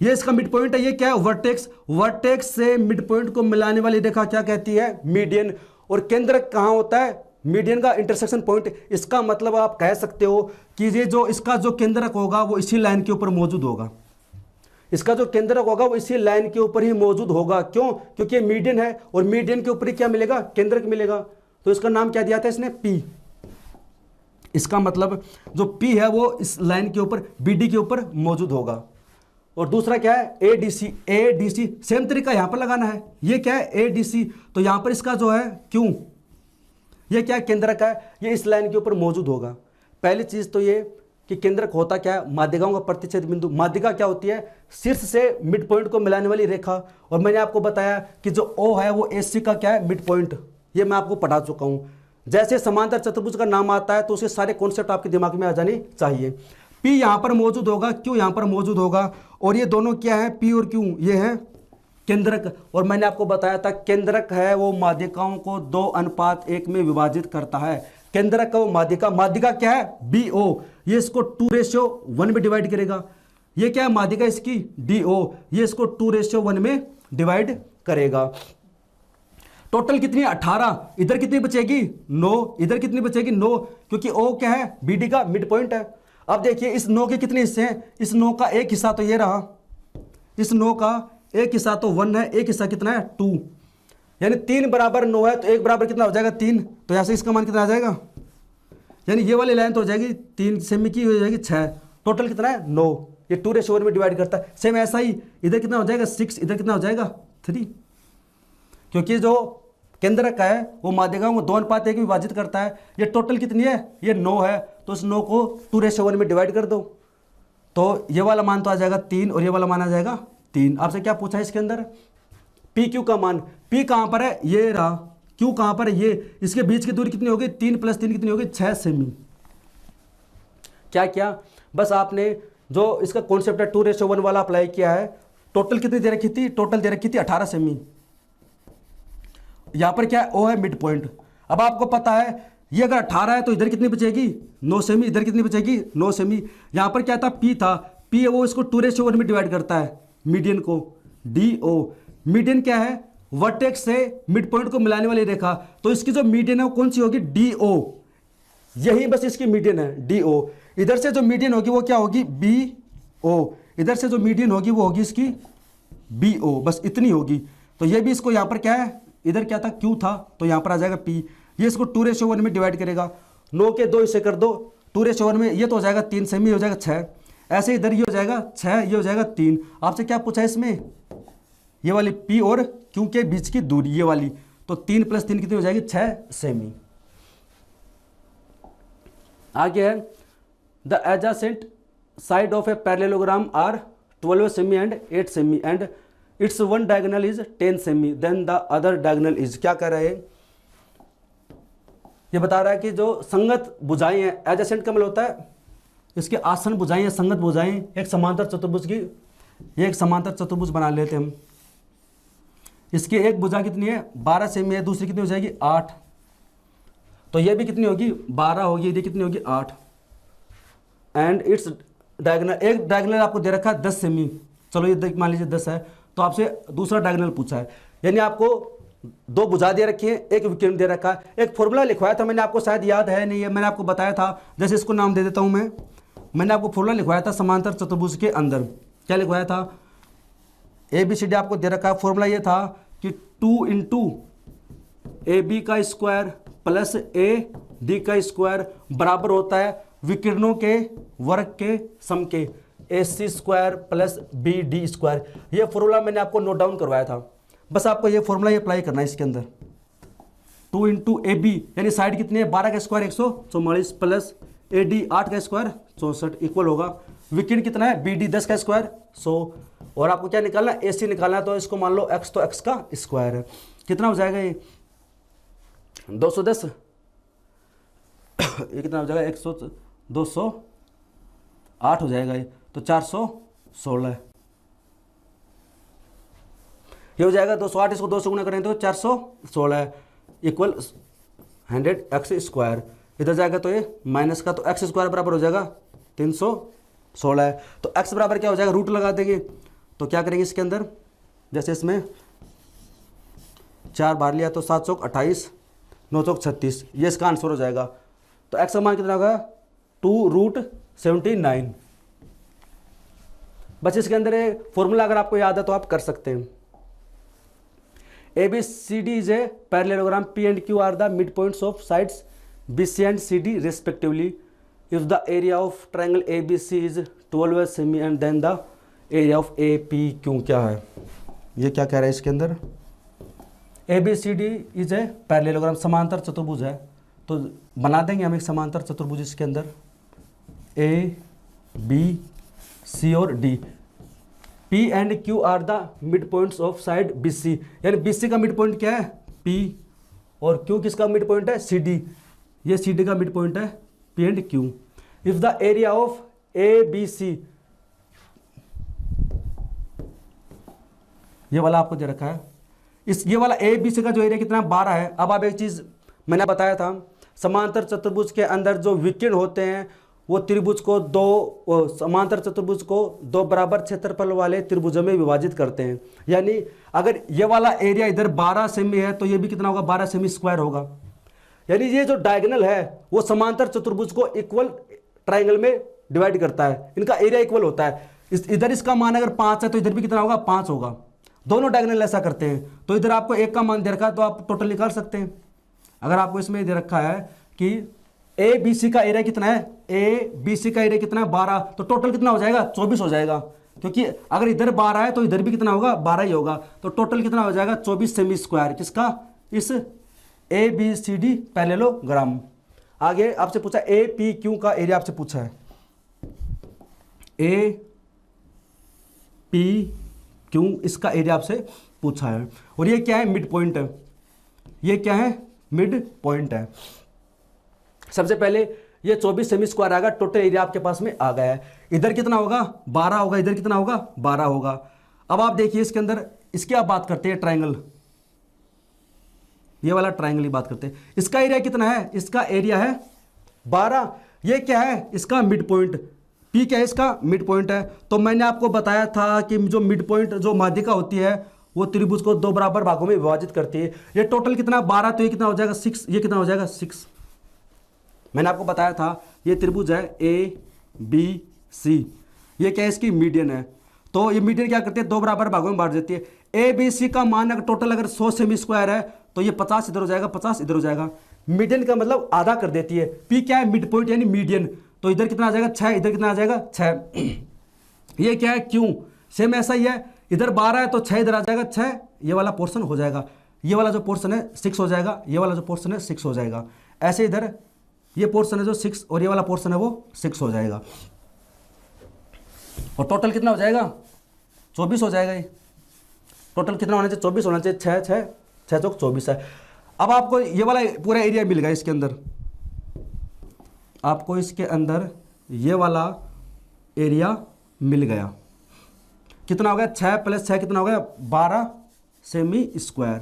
ये इसका मिड पॉइंट है। ये क्या है? वर्टेक्स। वर्टेक्स से मिड पॉइंट को मिलाने वाली रेखा क्या कहती है? मीडियन। और केंद्र कहां होता है? मीडियन का इंटरसेक्शन पॉइंट। इसका मतलब आप कह सकते हो कि ये जो इसका जो केंद्रक होगा वो इसी लाइन के ऊपर मौजूद होगा। इसका जो केंद्रक होगा वो इसी लाइन के ऊपर ही मौजूद होगा। क्यों? क्योंकि मीडियन है, और मीडियन के ऊपर ही क्या मिलेगा? केंद्रक मिलेगा। तो इसका नाम क्या दिया था इसने? P। इसका मतलब जो P है वो इस लाइन के ऊपर, BD के ऊपर मौजूद होगा। और दूसरा क्या है? ADC। ADC सेम तरीका यहां पर लगाना है। ये क्या है? ADC। तो यहां पर इसका जो है Q, ये क्या है? केंद्रक है, ये इस लाइन के ऊपर मौजूद होगा। पहली चीज तो ये कि केंद्रक होता क्या है? माध्यिकाओं का प्रतिच्छेद बिंदु। माध्यिका क्या होती है? शीर्ष से मिड पॉइंट को मिलाने वाली रेखा। और मैंने आपको बताया कि जो O है वो AC का क्या है? Mid point. ये मैं आपको पढ़ा चुका हूं। जैसे समांतर चतुर्भुज का नाम आता है तो उसके सारे कॉन्सेप्ट आपके दिमाग में आ जाने चाहिए। P यहां पर मौजूद होगा, Q यहां पर मौजूद होगा, और ये दोनों क्या है? P और Q ये है केंद्रक। और मैंने आपको बताया था केंद्रक है वो माध्यिकाओं को 2:1 में विभाजित करता है। केंद्रक का वो माध्यिका, माध्यिका क्या है? BO, ये इसको 2:1 में डिवाइड करेगा। ये क्या है? माध्यिका इसकी DO, ये इसको 2:1 में डिवाइड करेगा। टोटल कितनी? 18। इधर कितनी बचेगी? 9। इधर कितनी बचेगी? 9, क्योंकि O क्या है? BD का मिड पॉइंट है। अब देखिए इस 9 के कितने हिस्से हैं? इस 9 का एक हिस्सा तो ये रहा, इस 9 का एक हिस्सा तो 1 है, एक हिस्सा कितना है? 2, यानी 3 बराबर 9 है, तो 1 बराबर कितना हो जाएगा? 3। तो ऐसे इसका मान कितना आ जाएगा? यानी ये वाली लाइन तो हो जाएगी 3 सेमी की, हो जाएगी 6। टोटल कितना है? 9। ये 2:1 में डिवाइड करता है। सेम ऐसा ही इधर कितना हो जाएगा? 6। इधर कितना हो जाएगा? 3, क्योंकि जो केंद्रक है वो माध्यिकाओं को 2:1 में विभाजित करता है। ये टोटल कितनी है? ये 9 है, तो इस 9 को 2:1 में डिवाइड कर दो, तो ये वाला मान तो आ जाएगा 3, और ये वाला मान आ जाएगा 3। आपसे क्या पूछा है इसके अंदर? PQ का मान। P कहां पर है? ये रहा। Q कहां पर है? ये। इसके बीच की दूरी कितनी होगी? 3 + 3 कितनी होगी? 6 सेमी। क्या किया? बस आपने जो इसका कॉन्सेप्ट है 2:1 वाला अप्लाई किया है। टोटल कितनी दे रखी थी? टोटल दे रखी थी 18 सेमी। यहां पर क्या है? O है मिड पॉइंट। अब आपको पता है ये अगर 18 है तो इधर कितनी बचेगी? 9 सेमी। इधर कितनी बचेगी? 9 सेमी। यहां पर क्या था? P था। P है वो इसको 2:1 में डिवाइड करता है मीडियन को, DO। मीडियन क्या है? वर्टेक्स से मिड पॉइंट को मिलाने वाली रेखा। तो इसकी जो मीडियन है वो कौन सी होगी? DO। यही बस इसकी मीडियन है, DO। इधर से जो मीडियन होगी वो क्या होगी? BO। इधर से जो मीडियन होगी वो होगी इसकी BO, बस इतनी होगी। तो ये भी इसको यहां पर क्या है? इधर क्या था? Q था, तो यहां पर आ जाएगा P। ये इसको 2:1 में डिवाइड करेगा। 9 के 2 हिस्से कर दो, 2:1 में ये तो हो जाएगा 3 सेमी, हो जाएगा 6। ऐसे इधर ये हो जाएगा 6, ये हो जाएगा 3। आपसे क्या पूछा है इसमें? ये वाली P और Q के बीच की दूरी, ये वाली। तो 3 + 3 कितनी हो जाएगी? 6 सेमी। आगे है the adjacent side of a parallelogram are 12 सेमी एंड 8 सेमी and its one diagonal is 10 सेमी then the other diagonal is. क्या कह रहे हैं, ये बता रहा है कि जो संगत भुजाएं हैं, एडजेसेंट का मतलब होता है इसके आसन भुजाएं या संगत भुजाएं एक समांतर चतुर्भुज की, ये एक समांतर चतुर्भुज बना लेते हैं हम। इसकी एक भुजा कितनी है 12 सेमी है, दूसरी कितनी हो जाएगी 8, तो ये भी कितनी होगी 12 होगी, ये कितनी होगी 8 एंड इट्स डायगोनल, एक डायगोनल आपको दे रखा है 10 सेमी, चलो ये मान लीजिए 10 है, तो आपसे दूसरा डायगोनल पूछा है, यानी आपको दो भुजा दे रखी है, एक विकर्ण दे रखा है। एक फॉर्मूला लिखवाया था मैंने, आपको शायद याद है नहीं है, मैंने आपको बताया था, जैसे इसको नाम दे देता हूं मैंने आपको फॉर्मूला लिखवाया था समांतर चतुर्भुज के अंदर। क्या लिखवाया था, ABCD आपको दे रखा है, फॉर्मूला ये था कि 2 इंटू AB का स्क्वायर प्लस AD का स्क्वायर बराबर होता है विकिरणों के वर्ग के सम के AC square plus BD square. ये फॉर्मूला मैंने आपको नोट डाउन करवाया था, बस आपको ये फॉर्मूला ये अप्लाई करना है इसके अंदर। 2 इंटू AB यानी साइड कितनी है 12 का स्क्वायर 144 प्लस AD 8 का स्क्वायर 64 इक्वल होगा विकिरण कितना है BD 10 का स्क्वायर 100, और आपको क्या निकालना है AC निकालना है, तो इसको मान लो x, तो x का स्क्वायर है, कितना हो जाएगा ये 210 ये कितना हो जाएगा 100 208 हो जाएगा ये, तो 416 ये हो जाएगा 208, इसको 2 से गुणा करें तो 416 इक्वल 100x स्क्वायर, इधर जाएगा तो ये माइनस का, तो x स्क्वायर बराबर हो जाएगा 316, तो x बराबर क्या हो जाएगा रूट लगा देंगे, तो क्या करेंगे इसके अंदर, जैसे इसमें 4 बार लिया तो 7 चौक 28 9 चौक 36, ये इसका आंसर हो जाएगा। तो x का मान कितना होगा 2√79। बस इसके अंदर ये फॉर्मूला अगर आपको याद है तो आप कर सकते हैं। ABCD is a parallelogram, P and Q are the midpoints of sides BC and CD respectively. If the area of triangle ABC is 12 semi and then the area of APQ क्या है, ये क्या कह रहा है इसके अंदर, ABCD is a parallelogram समांतर चतुर्भुज है, तो बना देंगे हम एक समांतर चतुर्भुज इसके अंदर A B C और D। P and Q are the mid points of side BC, यानी BC का मिड पॉइंट क्या है P और Q किसका मिड पॉइंट है CD, ये CD का मिड पॉइंट है P and Q। If the area of ABC, ये वाला आपको दे रखा है, इस ये वाला ABC का जो एरिया कितना 12 है। अब आप एक चीज मैंने बताया था, समांतर चतुर्भुज के अंदर जो विकर्ण होते हैं वो त्रिभुज को समांतर चतुर्भुज को दो बराबर क्षेत्रफल वाले त्रिभुजों में विभाजित करते हैं, यानी अगर ये वाला एरिया इधर 12 सेमी है तो ये भी कितना होगा 12 सेमी स्क्वायर होगा, यानी ये जो डायगोनल है वो समांतर चतुर्भुज को इक्वल ट्राइंगल में डिवाइड करता है, इनका एरिया इक्वल होता है। इधर इसका मान अगर 5 है तो इधर भी कितना होगा 5 होगा, दोनों डायगोनल ऐसा करते हैं। तो इधर आपको एक का मान दे रखा है तो आप टोटल निकाल सकते हैं। अगर आपको इसमें दे रखा है कि ABC का एरिया कितना है, ABC का एरिया कितना है 12, तो टोटल कितना हो जाएगा 24 हो जाएगा, क्योंकि अगर इधर 12 है तो इधर भी कितना होगा 12 ही होगा, तो टोटल कितना हो जाएगा 24 सेमी स्क्वायर, किसका, इस ABCD पैरेललोग्राम। आगे आपसे पूछा APQ का एरिया आपसे पूछा है, APQ इसका एरिया आपसे पूछा है, और ये क्या है मिड पॉइंट है, ये क्या है मिड पॉइंट है। सबसे पहले ये 24 सेमी स्क्वायर आएगा, टोटल एरिया आपके पास में आ गया है। इधर कितना होगा 12 होगा, इधर कितना होगा 12 होगा। अब आप देखिए इसके अंदर इसकी आप बात करते हैं ट्राइंगल, ये वाला ट्राइंगल की बात करते हैं, इसका एरिया कितना है, इसका एरिया है 12, ये क्या है इसका मिड पॉइंट, P क्या है इसका मिड पॉइंट है। तो मैंने आपको बताया था कि जो मिड पॉइंट जो माध्यिका होती है वो त्रिभुज को दो बराबर भागों में विभाजित करती है। ये टोटल कितना 12, तो ये कितना हो जाएगा 6, ये कितना हो जाएगा 6। मैंने आपको बताया था ये त्रिभुज है ABC, ये क्या है इसकी मीडियन है, तो ये मीडियन क्या करती है दो बराबर भागों में बांट देती है। ABC का मान अगर टोटल अगर 100 सेमी स्क्वायर है तो ये 50 इधर हो जाएगा 50 इधर हो जाएगा, मीडियन का मतलब आधा कर देती है। P क्या है मिड पॉइंट यानी मीडियन, तो इधर कितना आ जाएगा 6, इधर कितना आ जाएगा 6। ये क्या है Q, सेम ऐसा ही है, इधर 12 है तो 6 इधर आ जाएगा 6, ये वाला पोर्शन हो जाएगा, ये वाला जो पोर्शन है 6 हो जाएगा, ये वाला जो पोर्शन है 6 हो जाएगा। ऐसे इधर ये पोर्शन है जो 6 और ये वाला पोर्शन है वो 6 हो जाएगा। और टोटल कितना हो जाएगा? 24 हो जाएगा। ये टोटल कितना होना चाहिए? 24 होना चाहिए। 6 चौक 24 है। अब आपको ये वाला पूरा एरिया मिल गया इसके अंदर, आपको इसके अंदर ये वाला एरिया मिल गया। कितना हो गया? 6 + 6 कितना हो गया? 12 सेमी स्क्वायर।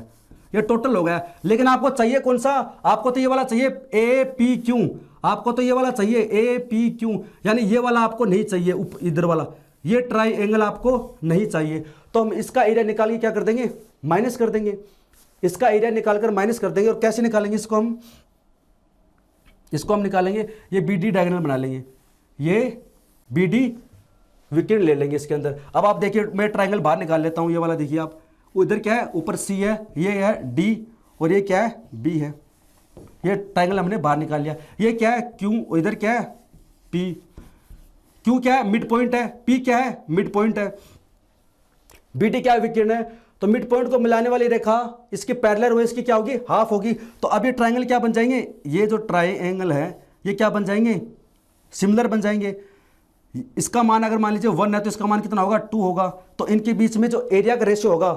ये टोटल हो गया। लेकिन आपको चाहिए कौन सा? आपको तो ये वाला चाहिए APQ, आपको तो ये वाला चाहिए APQ, यानी ये वाला आपको नहीं चाहिए, इधर वाला ये ट्राइंगल आपको नहीं चाहिए। तो हम इसका एरिया निकाल के क्या कर देंगे? माइनस कर देंगे। इसका एरिया निकालकर माइनस कर देंगे। और कैसे निकालेंगे इसको हम निकालेंगे, ये BD डायगोनल बना लेंगे, ये BD विकेट ले लेंगे इसके अंदर। अब आप देखिए, मैं ट्राइंगल बाहर निकाल लेता हूँ। ये वाला देखिए आप, उधर क्या है? ऊपर C है, ये है D और ये क्या है? B है। ये ट्राइंगल हमने बाहर निकाल लिया। ये क्या है? Q और इधर क्या है? P। Q क्या है? मिड पॉइंट है। P क्या है? मिड पॉइंट है। BD क्या है? विकेट है। तो मिड पॉइंट को मिलाने वाली रेखा इसके पैरेलल हुए, इसकी क्या होगी? हाफ होगी। तो अब ये ट्राइंगल क्या बन जाएंगे? ये जो ट्राइंगल है ये क्या बन जाएंगे? सिमिलर बन जाएंगे। इसका मान अगर मान लीजिए 1 है तो इसका मान कितना होगा? 2 होगा। तो इनके बीच में जो एरिया का रेशियो होगा,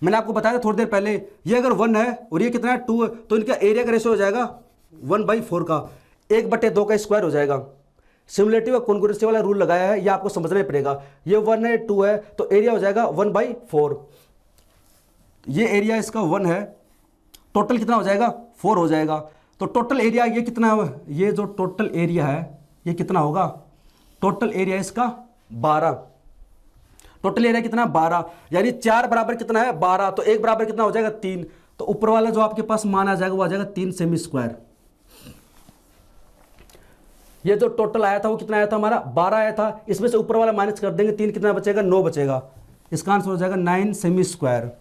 मैंने आपको बताया थोड़ी देर पहले, ये अगर 1 है और ये कितना है? 2 है, तो इनका एरिया का रेशियो हो जाएगा 1/4 का, 1/2 का स्क्वायर हो जाएगा। सिमिलरिटी और कॉन्ग्रुएंसी वाला रूल लगाया है, ये आपको समझना ही पड़ेगा। ये 1 है, 2 है, तो एरिया हो जाएगा 1/4। ये एरिया इसका 1 है, टोटल कितना हो जाएगा? 4 हो जाएगा। तो टोटल एरिया ये कितना है? ये जो टोटल एरिया है ये कितना होगा? टोटल एरिया इसका 12। टोटल एरिया कितना? 12। यानी 4 बराबर कितना है? 12। तो 1 बराबर कितना हो जाएगा? 3। तो ऊपर वाला जो आपके पास मान आ जाएगा वो आ जाएगा 3 सेमी स्क्वायर। ये जो टोटल आया था वो कितना आया था? हमारा 12 आया था। इसमें से ऊपर वाला माइनस कर देंगे, 3 कितना बचेगा? 9 बचेगा। इसका आंसर हो जाएगा 9 सेमी स्क्वायर।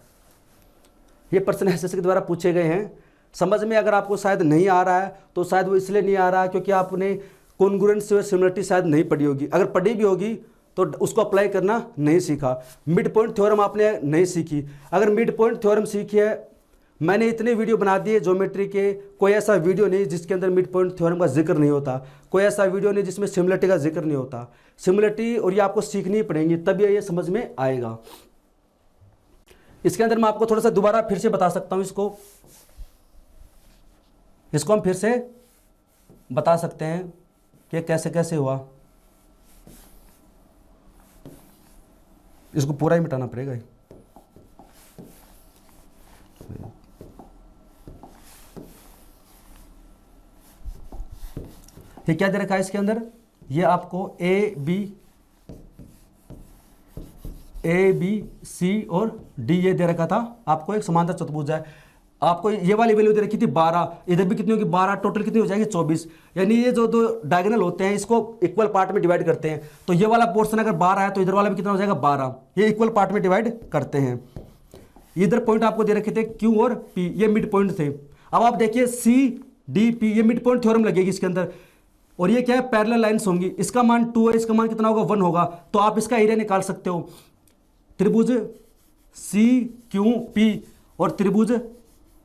ये प्रश्न एसएससी के द्वारा पूछे गए हैं। समझ में अगर आपको शायद नहीं आ रहा है तो शायद वो इसलिए नहीं आ रहा है क्योंकि आपने कॉन्ग्रुएंसी और सिमिलरिटी शायद नहीं पढ़ी होगी। अगर पढ़ी भी होगी तो उसको अप्लाई करना नहीं सीखा। मिड पॉइंट थ्योरम आपने नहीं सीखी। अगर मिड पॉइंट थ्योरम सीखी है, मैंने इतने वीडियो बना दिए ज्योमेट्री के, कोई ऐसा वीडियो नहीं जिसके अंदर मिड पॉइंट थ्योरम का जिक्र नहीं होता, कोई ऐसा वीडियो नहीं जिसमें सिमिलरिटी का जिक्र नहीं होता। सिमिलरिटी और ये आपको सीखनी पड़ेंगी तभी ये समझ में आएगा। इसके अंदर मैं आपको थोड़ा सा दोबारा फिर से बता सकता हूँ। इसको हम फिर से बता सकते हैं कि कैसे कैसे हुआ। इसको पूरा ही मिटाना पड़ेगा। ये क्या दे रखा है इसके अंदर? ये आपको ए बी सी और डी ये दे रखा था। आपको एक समांतर चतुर्भुज है, आपको ये वाली वैल्यू दे रखी थी 12, इधर भी कितनी होगी 12, टोटल कितनी हो जाएगी 24। यानी ये जो दो डायगोनल होते हैं इसको इक्वल पार्ट में डिवाइड करते हैं। तो ये वाला पोर्शन अगर 12 है तो इधर वाला भी कितना हो जाएगा 12। ये इक्वल पार्ट में डिवाइड करते हैं। इधर पॉइंट आपको दे रखे थे Q और P, ये मिड पॉइंट थे। अब आप देखिए CDP, ये मिड पॉइंट थ्योरम लगेगी इसके अंदर। और ये क्या है? पैरेलल लाइंस होंगी। इसका मान 2 है, इसका मान कितना होगा 1 होगा। तो आप इसका एरिया निकाल सकते हो। त्रिभुज CQP और त्रिभुज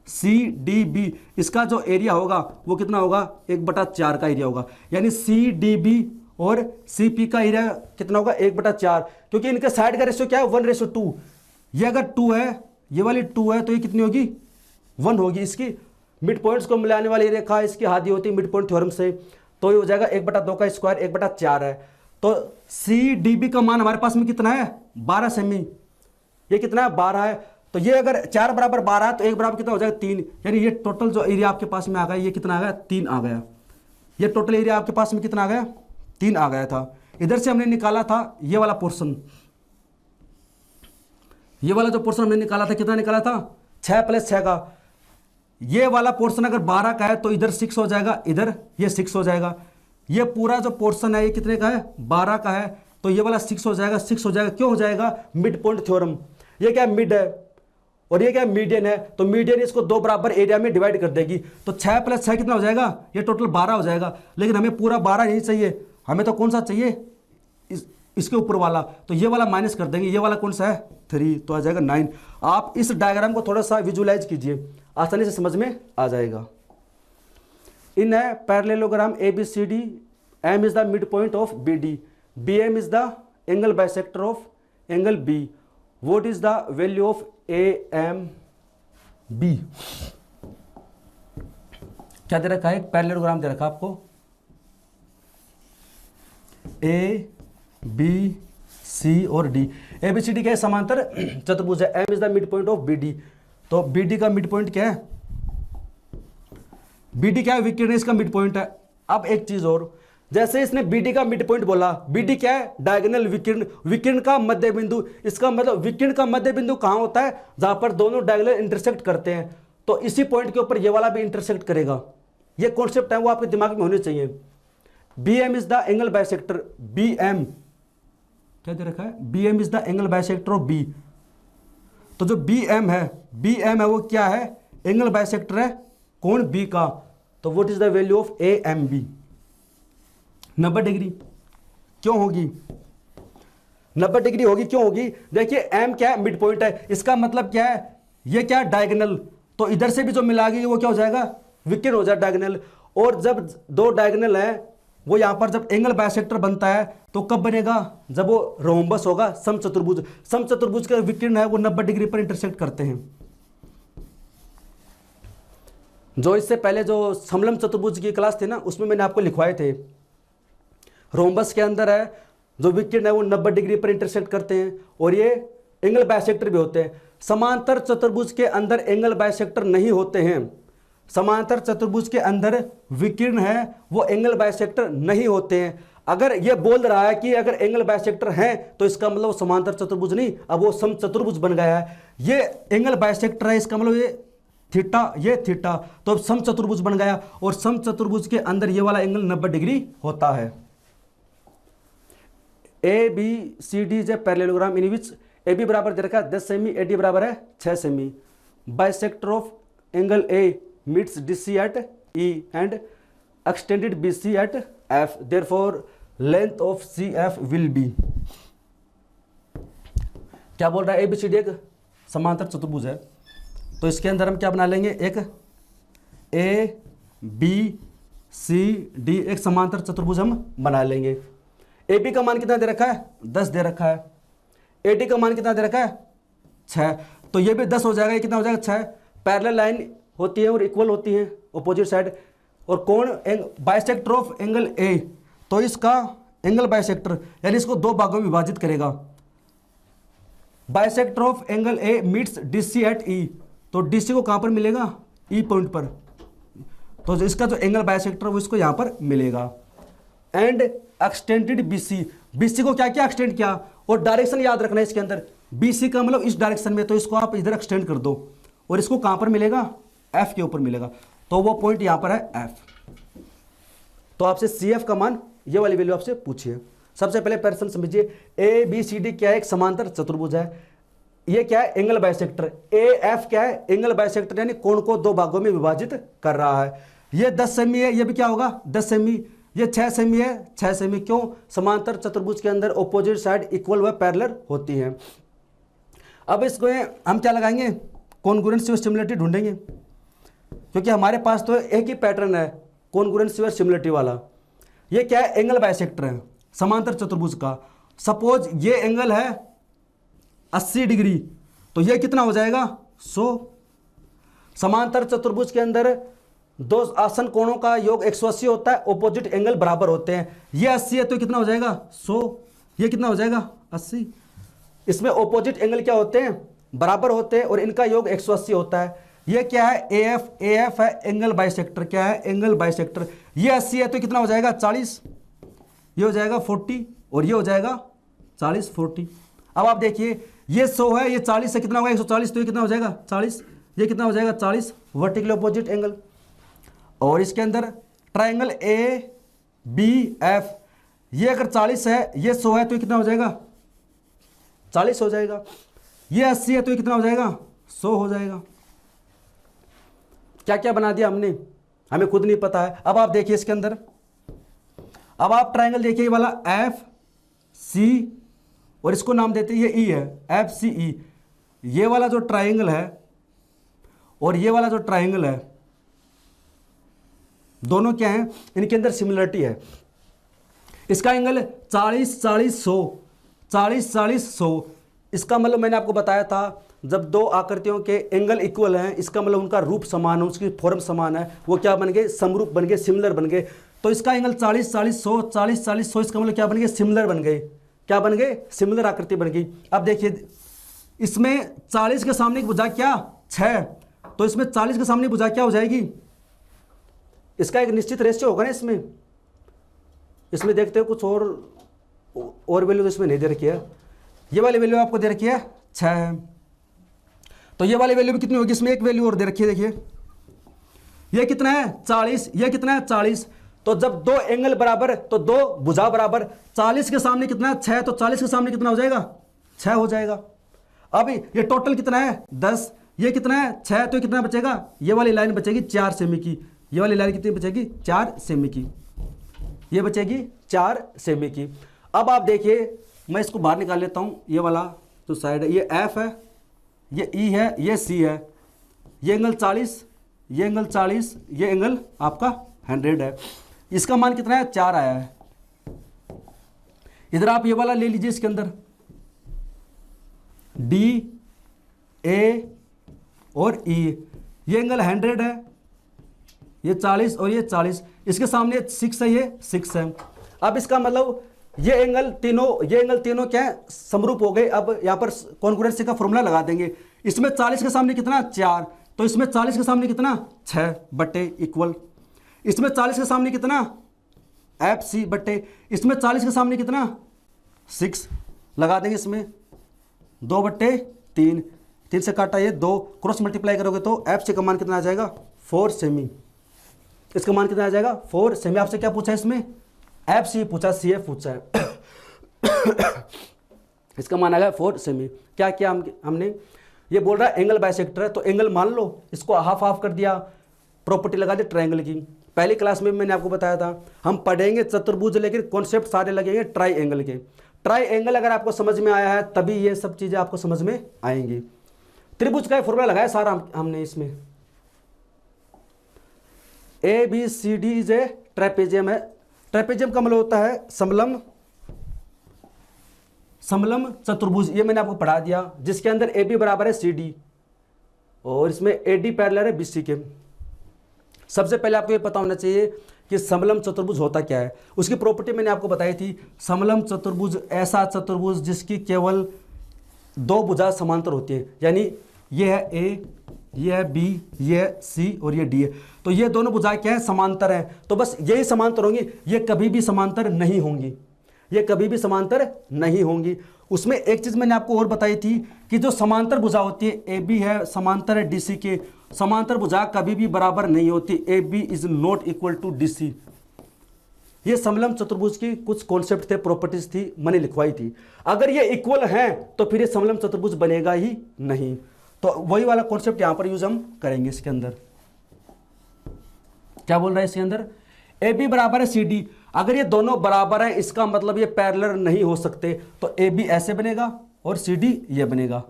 CDB, इसका जो एरिया होगा वो कितना होगा? 1/4 का एरिया होगा। यानी CDB और CP का एरिया कितना होगा? 1/4, क्योंकि इनके साइड का रेशियो क्या है? 1:2। ये अगर 2 है, ये वाली 2 है, तो ये कितनी होगी? 1 होगी। इसकी मिड पॉइंट्स को मिलाने वाली रेखा इसकी आधी होती है मिड पॉइंट थ्योरम से, तो ये हो जाएगा 1/2 का स्क्वायर, 1/4 है। तो CDB का मान हमारे पास में कितना है? 12 सेमी। ये कितना है? 12 है। तो ये अगर 4 बराबर 12 तो 1 बराबर कितना हो जाएगा? 3। यानी ये टोटल जो एरिया आपके पास में आ गया ये कितना आ गया? 3 आ गया। ये टोटल एरिया आपके पास में कितना आ गया? 3 आ गया था। इधर से हमने निकाला था ये वाला पोर्शन, ये वाला जो पोर्शन हमने निकाला था कितना निकाला था? 6 + 6 का। ये वाला पोर्शन अगर 12 का है तो इधर 6 हो जाएगा, इधर ये 6 हो जाएगा। ये पूरा जो पोर्शन है ये कितने का है? 12 का है, तो ये वाला 6 हो जाएगा, 6 हो जाएगा। क्यों हो जाएगा? Mid point theorem. ये क्या? मिड है और ये क्या? मीडियन है। तो मीडियन इसको 2 बराबर एरिया में डिवाइड कर देगी। तो 6 + 6 कितना हो जाएगा? ये टोटल 12 हो जाएगा। लेकिन हमें पूरा 12 नहीं चाहिए, हमें तो कौन सा चाहिए? इसके ऊपर वाला। तो ये वाला माइनस कर देंगे। ये वाला कौन सा है? 3, तो आ जाएगा 9। आप इस डायग्राम को थोड़ा सा विजुलाइज कीजिए, आसानी से समझ में आ जाएगा। In a parallelogram ABCD, M is the midpoint of BD. BM is the angle bisector of angle B. What is the value of AMB? क्या दे रखा है? एक पैरेललोग्राम दे रखा आपको, ए बी सी और D. A B C D क्या है? समांतर चतुर्भुज है। M is the mid point of B D. तो बी डी का मिड पॉइंट क्या है? बी डी क्या है? विकर्ण इसका मिड पॉइंट है। अब एक चीज और, जैसे इसने बी डी का मिड पॉइंट बोला, बी डी क्या है? डायगोनल विकर्ण, विकर्ण का मध्य बिंदु। इसका मतलब विकर्ण का मध्य बिंदु कहां होता है? जहां पर दोनों डायगोनल इंटरसेक्ट करते हैं। तो इसी पॉइंट के ऊपर ये वाला भी इंटरसेक्ट करेगा। ये कॉन्सेप्ट है वो आपके दिमाग में होने चाहिए। B M is the angle bisector. B M क्या दे रखा है? B M is the angle bisector of B. तो जो बी एम है, बी एम है वो क्या है? एंगल बाइसेक्टर है कोण बी का। तो what is the value of A M B? 90 degree. क्यों होगी 90 डिग्री? होगी क्यों होगी? देखिए एम क्या है? मिड पॉइंट है। इसका मतलब क्या है? ये क्या है? डायगोनल। तो इधर से भी जो मिलाएगी वो क्या हो जाएगा? विकर्ण हो जाए डायगोनल। और जब दो डायगोनल है वो यहां पर जब एंगल बाइसेक्टर बनता है तो कब बनेगा? जब वो रोम्बस होगा, समचतुर्भुज। समचतुर्भुज का विकर्ण है वो 90 डिग्री पर इंटरसेक्ट करते हैं। जो इससे पहले जो समलम चतुर्भुज की क्लास थी ना, उसमें मैंने आपको लिखवाए थे, रोम्बस के अंदर है जो विकर्ण है वो 90 डिग्री पर इंटरसेक्ट करते हैं और ये एंगल बाइसेक्टर भी होते हैं। समांतर चतुर्भुज के अंदर एंगल बाइसेक्टर नहीं होते हैं। समांतर चतुर्भुज के अंदर विकर्ण है वो एंगल बाइसेक्टर नहीं होते हैं। अगर ये बोल रहा है कि अगर एंगल बाइसेक्टर हैं तो इसका मतलब वो समांतर चतुर्भुज नहीं, अब वो समचतुर्भुज बन गया है। ये एंगल बाइसेक्टर है, इसका मतलब ये थीटा, ये थीटा, तो अब समचतुर्भुज बन गया। और समचतुर्भुज के अंदर ये वाला एंगल 90 डिग्री होता है। A B C D is a parallelogram in which A B बराबर दे रखा है 10 सेमी, ए डी बराबर है 6 semi. Bisector of angle A meets DC at E and extended BC at F. Therefore, length of CF will be। क्या बोल रहा है? ABCD एक समांतर चतुर्भुज है, तो इसके अंदर हम क्या बना लेंगे? एक ABCD एक समांतर चतुर्भुज हम बना लेंगे। AB का मान कितना दे रखा है? 10 दे रखा है। AD का मान कितना दे रखा है? 6। तो ये भी 10 हो जाएगा। ये कितना हो जाएगा? 6। पैरेलल लाइन होती है और इक्वल होती है अपोजिट साइड। और कौन बाइसेक्टर ऑफ एंगल ए, तो इसका एंगल बाइसेक्टर यानी इसको दो भागों में विभाजित करेगा। Bisector of angle A meets DC at E, तो डीसी को कहां पर मिलेगा? ई पॉइंट पर। तो इसका जो एंगल बाइसेक्टर वो इसको यहां पर मिलेगा। एंड एक्सटेंडेड बीसी, बीसी को क्या किया? एक्सटेंड किया। और डायरेक्शन याद रखना है इसके अंदर, बीसी का मतलब इस डायरेक्शन में, तो इसको आप इधर एक्सटेंड कर दो और इसको कहां पर मिलेगा? एफ के ऊपर मिलेगा। तो वो पॉइंट यहां पर है एफ। तो आपसे सी एफ का मान, ये वाली वैल्यू आपसे पूछिए। सबसे पहले पैरेलल समझिए, ए बी सी डी क्या है? एक समांतर चतुर्भुज है। ये क्या है? Angle bisector. ए एफ क्या है? एंगल बाइसेक्टर, यानी कोण को दो भागों में विभाजित कर रहा है। ये 10 सेमी है, ये भी क्या होगा? 10 सेमी। ये 6 सेमी है, 6 सेमी। क्यों? समांतर चतुर्भुज के अंदर ऑपोजिट साइड इक्वल व पैरेलल होती है। अब इसको हम क्या लगाएंगे? कॉन्ग्रुएंस और सिमिलरिटी ढूंढेंगे, क्योंकि हमारे पास तो एक ही पैटर्न है कॉन्ग्रुएंस और सिमिलरिटी वाला। ये क्या है? एंगल बाइसेक्टर है समांतर चतुर्भुज का। सपोज ये एंगल है 80 डिग्री, तो ये कितना हो जाएगा? 100। समांतर चतुर्भुज के अंदर दो आसन कोणों का योग 180 होता है, ऑपोजिट एंगल बराबर होते हैं। ये 80 है तो कितना हो जाएगा? 100। ये कितना हो जाएगा? 80। इसमें ऑपोजिट एंगल क्या होते हैं? बराबर होते हैं और इनका योग 180 होता है। ये क्या है? AF, AF है एंगल बाइसेक्टर। क्या है? Angle bisector. ये 80 है तो कितना हो जाएगा? 40। ये हो जाएगा 40 और ये हो जाएगा 40, 40। अब आप देखिए, ये 100 है, ये 40 है, कितना होगा? 140। तो ये कितना हो जाएगा? 40। ये कितना हो जाएगा? 40। Vertical opposite angle. और इसके अंदर ट्राइंगल ABF, ये अगर 40 है, ये 100 है, तो ये कितना हो जाएगा? 40 हो जाएगा। ये 80 है तो ये कितना हो जाएगा? 100 हो जाएगा। क्या क्या बना दिया हमने, हमें खुद नहीं पता है। अब आप देखिए इसके अंदर, अब आप ट्राइंगल देखिए, ये वाला FC और इसको नाम देते हैं, ये E है, FCE। ये वाला जो ट्राइंगल है और ये वाला जो ट्राइंगल है, दोनों क्या हैं, इनके अंदर सिमिलरिटी है। इसका एंगल 40 40 100, 40 40 100। इसका मतलब मैंने आपको बताया था जब दो आकृतियों के एंगल इक्वल हैं, इसका मतलब उनका रूप समान है, उसकी फॉर्म समान है, वो क्या बन गए, समरूप बन गए, सिमिलर बन गए। तो इसका एंगल 40 40 100, 40 40 100, इसका मतलब क्या बन गए, सिमिलर बन गए। क्या बन गए, सिमिलर आकृति बन गई। अब देखिए इसमें 40 के सामने की भुजा क्या 6, तो इसमें 40 के सामने भुजा क्या हो जाएगी, इसका एक निश्चित रेशियो होगा ना इसमें देखते हो कुछ और वैल्यू तो इसमें नहीं दे रखी है, ये वाली वैल्यू आपको दे रखी है 6, तो ये वाली वैल्यू भी कितनी होगी, इसमें एक वैल्यू और दे रखी है। देखिए ये कितना है 40, ये कितना है 40, तो जब दो एंगल बराबर तो दो भुजा बराबर, 40 के सामने कितना है 6, तो 40 के सामने कितना हो जाएगा 6 हो जाएगा। अब ये टोटल कितना है 10, ये कितना है 6, तो कितना बचेगा, ये वाली लाइन बचेगी 4 सेमी की, ये वाली लाइन कितनी बचेगी 4 सेमी की, ये बचेगी 4 सेमी की। अब आप देखिए मैं इसको बाहर निकाल लेता हूं, ये वाला जो साइड है ये F है, ये E है, ये C है, ये एंगल 40, ये एंगल 40, ये एंगल आपका 100 है। इसका मान कितना है 4 आया है। इधर आप ये वाला ले लीजिए, इसके अंदर D A और E, ये एंगल 100 है, ये 40 और ये 40, इसके सामने 6 है, ये 6 है। अब इसका मतलब ये एंगल तीनों क्या है, समरूप हो गए। अब यहाँ पर कॉन्ग्रुएंसी का फॉर्मूला लगा देंगे। इसमें 40 के सामने कितना 4, तो इसमें 40 के सामने कितना 6 बटे इक्वल, इसमें 40 के सामने कितना FC बटे, इसमें 40 के सामने कितना 6 लगा देंगे, इसमें 2 बटे 3, 3 से काटा ये 2, क्रॉस मल्टीप्लाई करोगे तो FC का मान कितना आ जाएगा 4 सेमी, इसका मान कितना आ जाएगा 4 सेमी। आपसे क्या पूछा है इसमें, FC पूछा, CF पूछा है इसका मान आ गया 4 सेमी। क्या किया हमने, ये बोल रहा है एंगल बाइसेक्टर है, तो एंगल मान लो, इसको हाफ हाफ कर दिया, प्रॉपर्टी लगा दी ट्रायंगल की। पहली क्लास में मैंने आपको बताया था हम पढ़ेंगे चतुर्भुज, लेकिन कॉन्सेप्ट सारे लगेंगे ट्राई एंगल के। ट्राई एंगल अगर आपको समझ में आया है तभी ये सब चीजें आपको समझ में आएंगी। त्रिभुज का फॉर्मूला लगाया सारा हमने इसमें, ABCD इज ए ट्रेपेजियम है। ट्रेपेजियम का मतलब होता है समलम चतुर्भुज, ये मैंने आपको पढ़ा दिया, जिसके अंदर AB बराबर है CD और इसमें AD पैरेलल है BC के। सबसे पहले आपको ये पता होना चाहिए कि समलम चतुर्भुज होता क्या है। उसकी प्रॉपर्टी मैंने आपको बताई थी, समलम चतुर्भुज ऐसा चतुर्भुज जिसकी केवल दो भुजा समांतर होती है, यानी ये है A, ये है B, ये है C और ये D है। तो ये दोनों भुजाएं क्या है, समांतर है। तो बस यही समांतर होंगी, ये कभी भी समांतर नहीं होंगी, ये कभी भी समांतर नहीं होंगी। उसमें एक चीज मैंने आपको और बताई थी कि जो समांतर भुजा होती है, AB है समांतर है DC के, समांतर भुजा कभी भी बराबर नहीं होती, AB is not equal to DC। ये समलम चतुर्भुज की कुछ कॉन्सेप्ट थे, प्रॉपर्टीज थी, मैंने लिखवाई थी। अगर ये इक्वल हैं तो फिर ये समलम चतुर्भुज बनेगा ही नहीं। तो वही वाला कॉन्सेप्ट यहां पर यूज हम करेंगे। इसके अंदर क्या बोल रहा है, इसके अंदर AB बराबर है CD, अगर ये दोनों बराबर हैं इसका मतलब ये पैरेलल नहीं हो सकते, तो AB ऐसे बनेगा और CD ये बनेगा।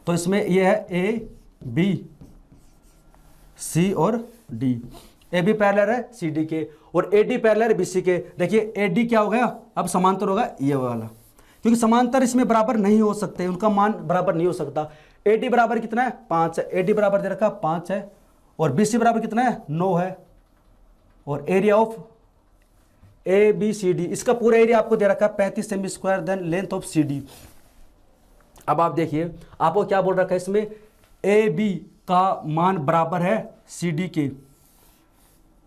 तो इसमें ये है A, B, C और D। AB पैरेलल है CD के और AD पैरेलल है BC के। देखिए AD क्या हो गया, अब समांतर होगा ये वाला, क्योंकि समांतर इसमें बराबर नहीं हो सकते, उनका मान बराबर नहीं हो सकता। AD बराबर कितना है 5 है, AD बराबर दे रखा 5 है और BC बराबर कितना है 9 है और एरिया ऑफ ABCD, इसका पूरा एरिया आपको दे रखा है 35 सेमी square, then length of CD। अब आप देखिए आपको क्या बोल रखा है इसमें, AB का मान बराबर है CD के,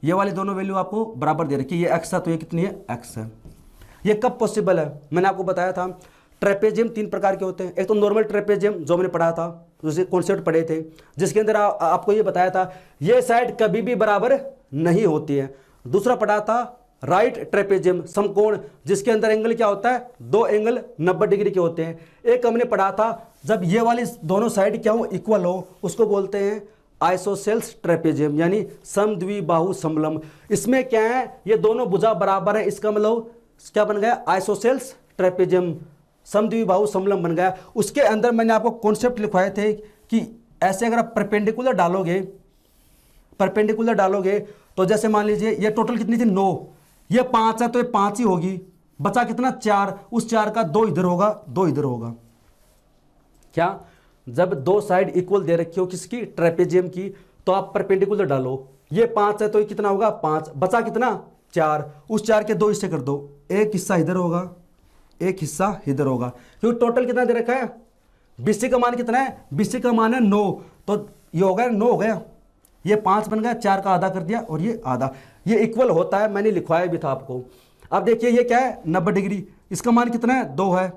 ये वाली दोनों वैल्यू आपको बराबर दे रखी है, ये x है तो ये कितनी है x है। ये कब पॉसिबल है, मैंने आपको बताया था ट्रेपेजियम 3 प्रकार के होते हैं। एक तो नॉर्मल ट्रेपेजियम जो मैंने पढ़ा था, दूसरे कॉन्सेप्ट पढ़े थे, जिसके अंदर आपको ये बताया था ये साइड कभी भी बराबर नहीं होती है। दूसरा पढ़ा था राइट ट्रेपेजियम समकोण, जिसके अंदर एंगल क्या होता है, दो एंगल 90 डिग्री के होते हैं। एक हमने पढ़ा था जब ये वाली दोनों साइड क्या हो, इक्वल हो, उसको बोलते हैं आइसोसेल्स ट्रेपेजियम, यानी समद्विबाहु समलम। इसमें क्या है, ये दोनों भुजा बराबर है, इसका मतलब क्या बन गया, आइसोसेल्स ट्रेपेजियम, समद्विबाहु समलम बन गया। उसके अंदर मैंने आपको कॉन्सेप्ट लिखवाए थे कि ऐसे अगर आप परपेंडिकुलर डालोगे परपेंडिकुलर डालोगे तो जैसे मान लीजिए ये टोटल कितनी थी 9, ये 5 है तो ये 5 ही होगी, बचा कितना 4, उस 4 का 2 इधर होगा 2 इधर होगा। क्या जब दो साइड इक्वल दे रखी हो किसकी, ट्रेपेजियम की, तो आप परपेंडिकुलर डालो, ये 5 है तो ये कितना होगा 5, बचा कितना 4, उस 4 के 2 हिस्से कर दो, एक हिस्सा इधर होगा एक हिस्सा इधर होगा, क्योंकि टोटल कितना दे रखा है, BC का मान कितना है, BC का मान है 9, तो ये हो गया 9 हो गया, ये 5 बन गया, 4 का आधा कर दिया और ये आधा, ये इक्वल होता है, मैंने लिखवाया भी था आपको। अब देखिए ये क्या है 90 डिग्री, इसका मान कितना है 2 है,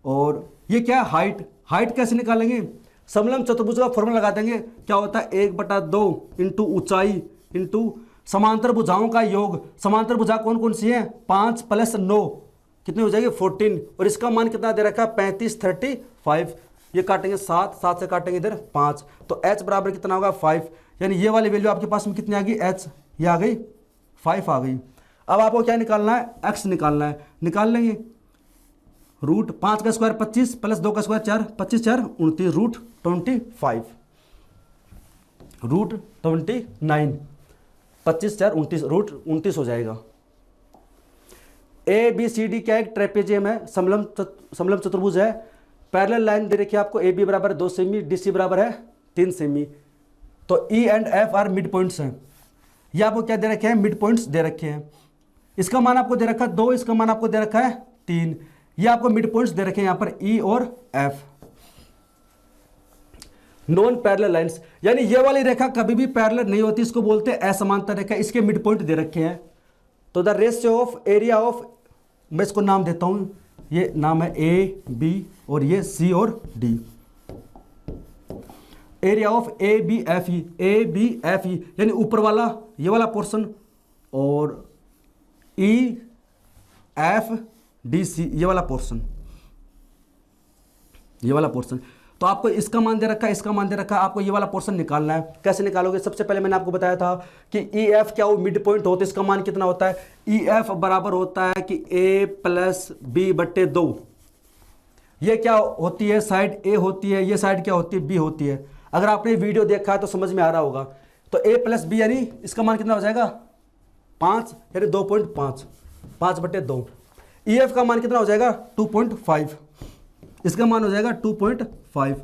और ये क्या है हाइट, हाइट कैसे निकालेंगे, समलंब चतुर्भुज का फॉर्मूला लगा देंगे, क्या होता है 1/2 इंटू ऊंचाई इंटू समांतर भुजाओं का योग, समांतर भुजा कौन कौन सी है 5 + 9 कितनी हो जाएगी 14, और इसका मान कितना दे रखा है 35 35, ये काटेंगे 7 7 से काटेंगे इधर 5, तो h बराबर कितना होगा 5, यानी ये वाली वैल्यू आपके पास में कितनी आ गई h, ये आ गई 5 आ गई। अब आपको क्या निकालना है, x निकालना है, निकाल लेंगे, रूट 5 का स्क्वायर 25 + 2 का स्क्वायर 4, 25 4 29, रूट 25, रूट 29, 25 4 29, रूट 29 हो जाएगा। ABCD क्या एक ट्रेपेजियम है, समलंब चतुर्भुज है, पैरेलल लाइन दे रखी है आपको, AB बराबर 2 सेमी, DC बराबर है 3 सेमी, तो E and F are mid points हैं, ये आपको क्या दे रखे हैं मिड पॉइंट्स दे रखे हैं, इसका मान आपको दे रखा है 2, इसका मान आपको दे रखा है 3, ये आपको मिड पॉइंट्स दे रखे हैं यहाँ पर E और F। नॉन पैरेलल लाइंस, यानी ये वाली रेखा कभी भी पैरेलल नहीं होती, इसको बोलते हैं असमांतर रेखा, इसके मिड पॉइंट दे रखे हैं, तो the ratio of area of, मैं इसको नाम देता हूं, ये नाम है AB और ये C और D, एरिया ऑफ ABFE यानी ऊपर वाला ये वाला पोर्शन और EFDC ये वाला पोर्शन, ये वाला पोर्शन, तो आपको इसका मान दे रखा है, इसका मान दे रखा है, आपको ये वाला पोर्शन निकालना है। कैसे निकालोगे, सबसे पहले मैंने आपको बताया था कि EF क्या वो मिड पॉइंट होता है, इसका मान कितना होता है, EF बराबर होता है कि A + B/2, ये क्या होती है साइड A होती है, ये साइड क्या होती है B होती है, अगर आपने वीडियो देखा है तो समझ में आ रहा होगा, तो A + B यानी इसका मान कितना हो जाएगा 5, यानी 2.5, 5/2, EF का मान कितना हो जाएगा 2.5, इसका मान हो जाएगा 2.5।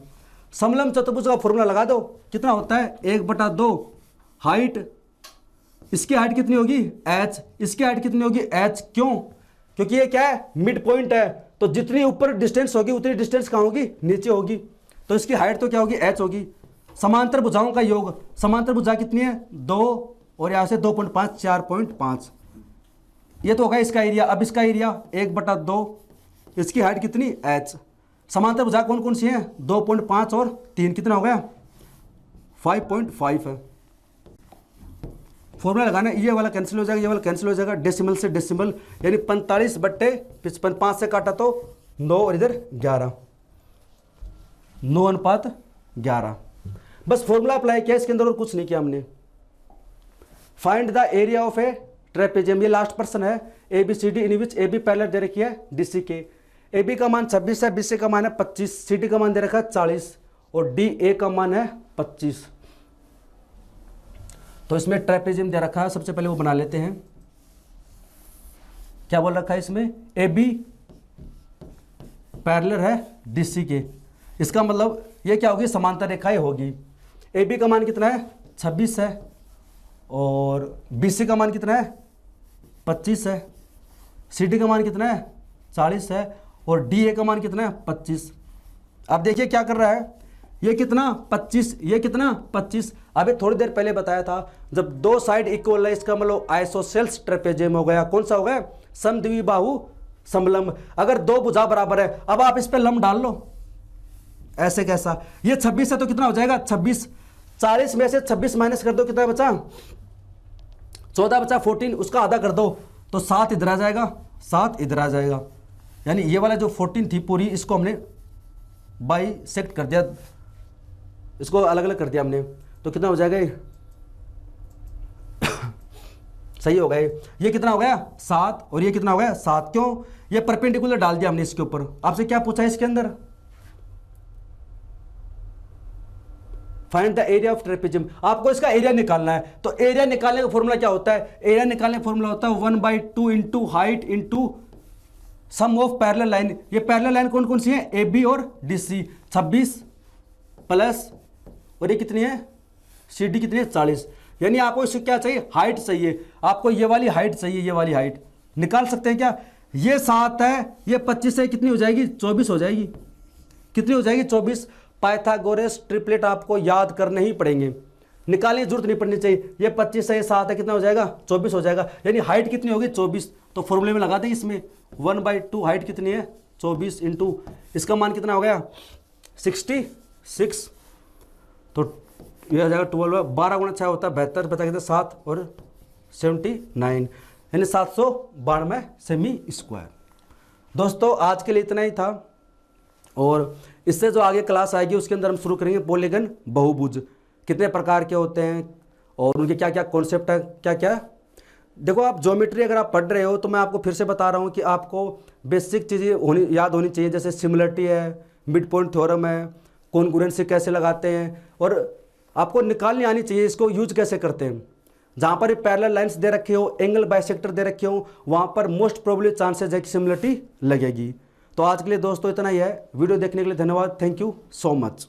समलंब चतुर्भुज का फॉर्मूला लगा दो, कितना होता है 1/2, हाइट, इसकी हाइट कितनी होगी h, इसकी हाइट कितनी होगी h, क्यों, क्योंकि ये क्या है मिड पॉइंट है, तो जितनी ऊपर डिस्टेंस होगी उतनी डिस्टेंस कहाँ होगी नीचे होगी, तो इसकी हाइट तो क्या होगी h होगी। समांतर भुजाओं का योग, समांतर भुजा कितनी है 2 और यहाँ से 2.5 4.5, ये तो होगा इसका एरिया। अब इसका एरिया 1/2, इसकी हाइट कितनी h, समांतर भुजा कौन कौन सी हैं 2.5 और 3, कितना हो गया 5.5 है। फॉर्मूला लगाना है, ये वाला कैंसिल हो जाएगा, ये वाला कैंसिल हो जाएगा, डेसिमल से डेसिमल, यानी 45/55, 5 से काटा तो 9 और इधर 11, 9:11, बस फॉर्मूला अप्लाई किया इसके अंदर और कुछ नहीं किया हमने। Find the area of A trapezium, ये लास्ट पर्सन है, ABCD इन विच AB पैरेलल दे रखी है DC के, AB का मान 26 है, BC का मान है 25, CD का मान दे रखा है 40 और DA का मान है 25। तो इसमें ट्रेपेजियम दे रखा है, सबसे पहले वो बना लेते हैं। क्या बोल रखा है इसमें, AB पैरेलल है DC के, इसका मतलब ये क्या होगी समांतर रेखाएं होगी। AB का मान कितना है 26 है और BC का मान कितना है 25 है, CD का मान कितना है 40 है और DA का मान कितना है 25। अब देखिए क्या कर रहा है, ये कितना 25, ये कितना 25। अभी थोड़ी देर पहले बताया था जब दो साइड इक्वल है इसका मतलब आइसोसेल्स ट्रेपेजियम हो गया। कौन सा हो गया, समद्विबाहु समलंब। अगर दो भुजा बराबर है, अब आप इस पे लंब डाल लो, ऐसे कैसा, ये 26 है तो कितना हो जाएगा 26, 40 में से 26 माइनस कर दो, कितना बचा 14 बचा 14, उसका आधा कर दो तो 7 इधर आ जाएगा, 7 इधर आ जाएगा। यानी ये वाला जो 14 थी पूरी, इसको हमने बाइसेक्ट कर दिया, इसको अलग अलग कर दिया हमने, तो कितना हो जाएगा सही हो गया। ये कितना हो गया 7 और ये कितना हो गया 7, क्यों, ये परपेंडिकुलर डाल दिया हमने इसके ऊपर। आपसे क्या पूछा है इसके अंदर, find the area of trapezium, आपको इसका एरिया निकालना है। तो एरिया निकालने का फॉर्मूला क्या होता है? एरिया निकालने का फॉर्मूला होता है 1/2 into height into sum of parallel line. ये पैरेलल लाइन कौन कौन सी है? ए बी और डी सी। 26 प्लस और ये कितनी है? सी डी कितनी है? 40। यानी आपको इससे क्या चाहिए? हाइट चाहिए। आपको ये वाली हाइट चाहिए, ये वाली हाइट निकाल सकते हैं क्या? ये 7 है, ये 25 है, कितनी हो जाएगी? 24 हो जाएगी। कितनी हो जाएगी? 24। पाइथागोरस ट्रिपलेट आपको याद करने ही पड़ेंगे, निकालने की जरूरत नहीं पड़नी चाहिए। ये 25 है, ये 7 है, कितना हो जाएगा? 24 हो जाएगा। यानी हाइट कितनी होगी? 24। तो फॉर्मूले में लगा दें इसमें 1/2 हाइट कितनी है? 24 इंटू इसका मान कितना हो गया? 66। तो ये आ जाएगा 12। 12 गुणा 6 होता है 72, बचा कितना? 7 और 79, यानी 792 सेमी स्क्वायर। दोस्तों आज के लिए इतना ही था, और इससे जो आगे क्लास आएगी उसके अंदर हम शुरू करेंगे पॉलीगन बहुभुज, कितने प्रकार के होते हैं और उनके क्या क्या कॉन्सेप्ट है, क्या क्या। देखो आप ज्योमेट्री अगर आप पढ़ रहे हो तो मैं आपको फिर से बता रहा हूँ कि आपको बेसिक चीज़ें याद होनी चाहिए, जैसे सिमिलरिटी है, मिड पॉइंट थ्योरम है, कॉन्ग्रुएंसी कैसे लगाते हैं, और आपको निकालनी आनी चाहिए इसको यूज कैसे करते हैं। जहाँ पर पैरेलल लाइंस दे रखे हो, एंगल बाइसेक्टर दे रखे हो, वहाँ पर मोस्ट प्रोबेबली चांसेस है कि सिमिलरिटी लगेगी। तो आज के लिए दोस्तों इतना ही है। वीडियो देखने के लिए धन्यवाद। Thank you so much.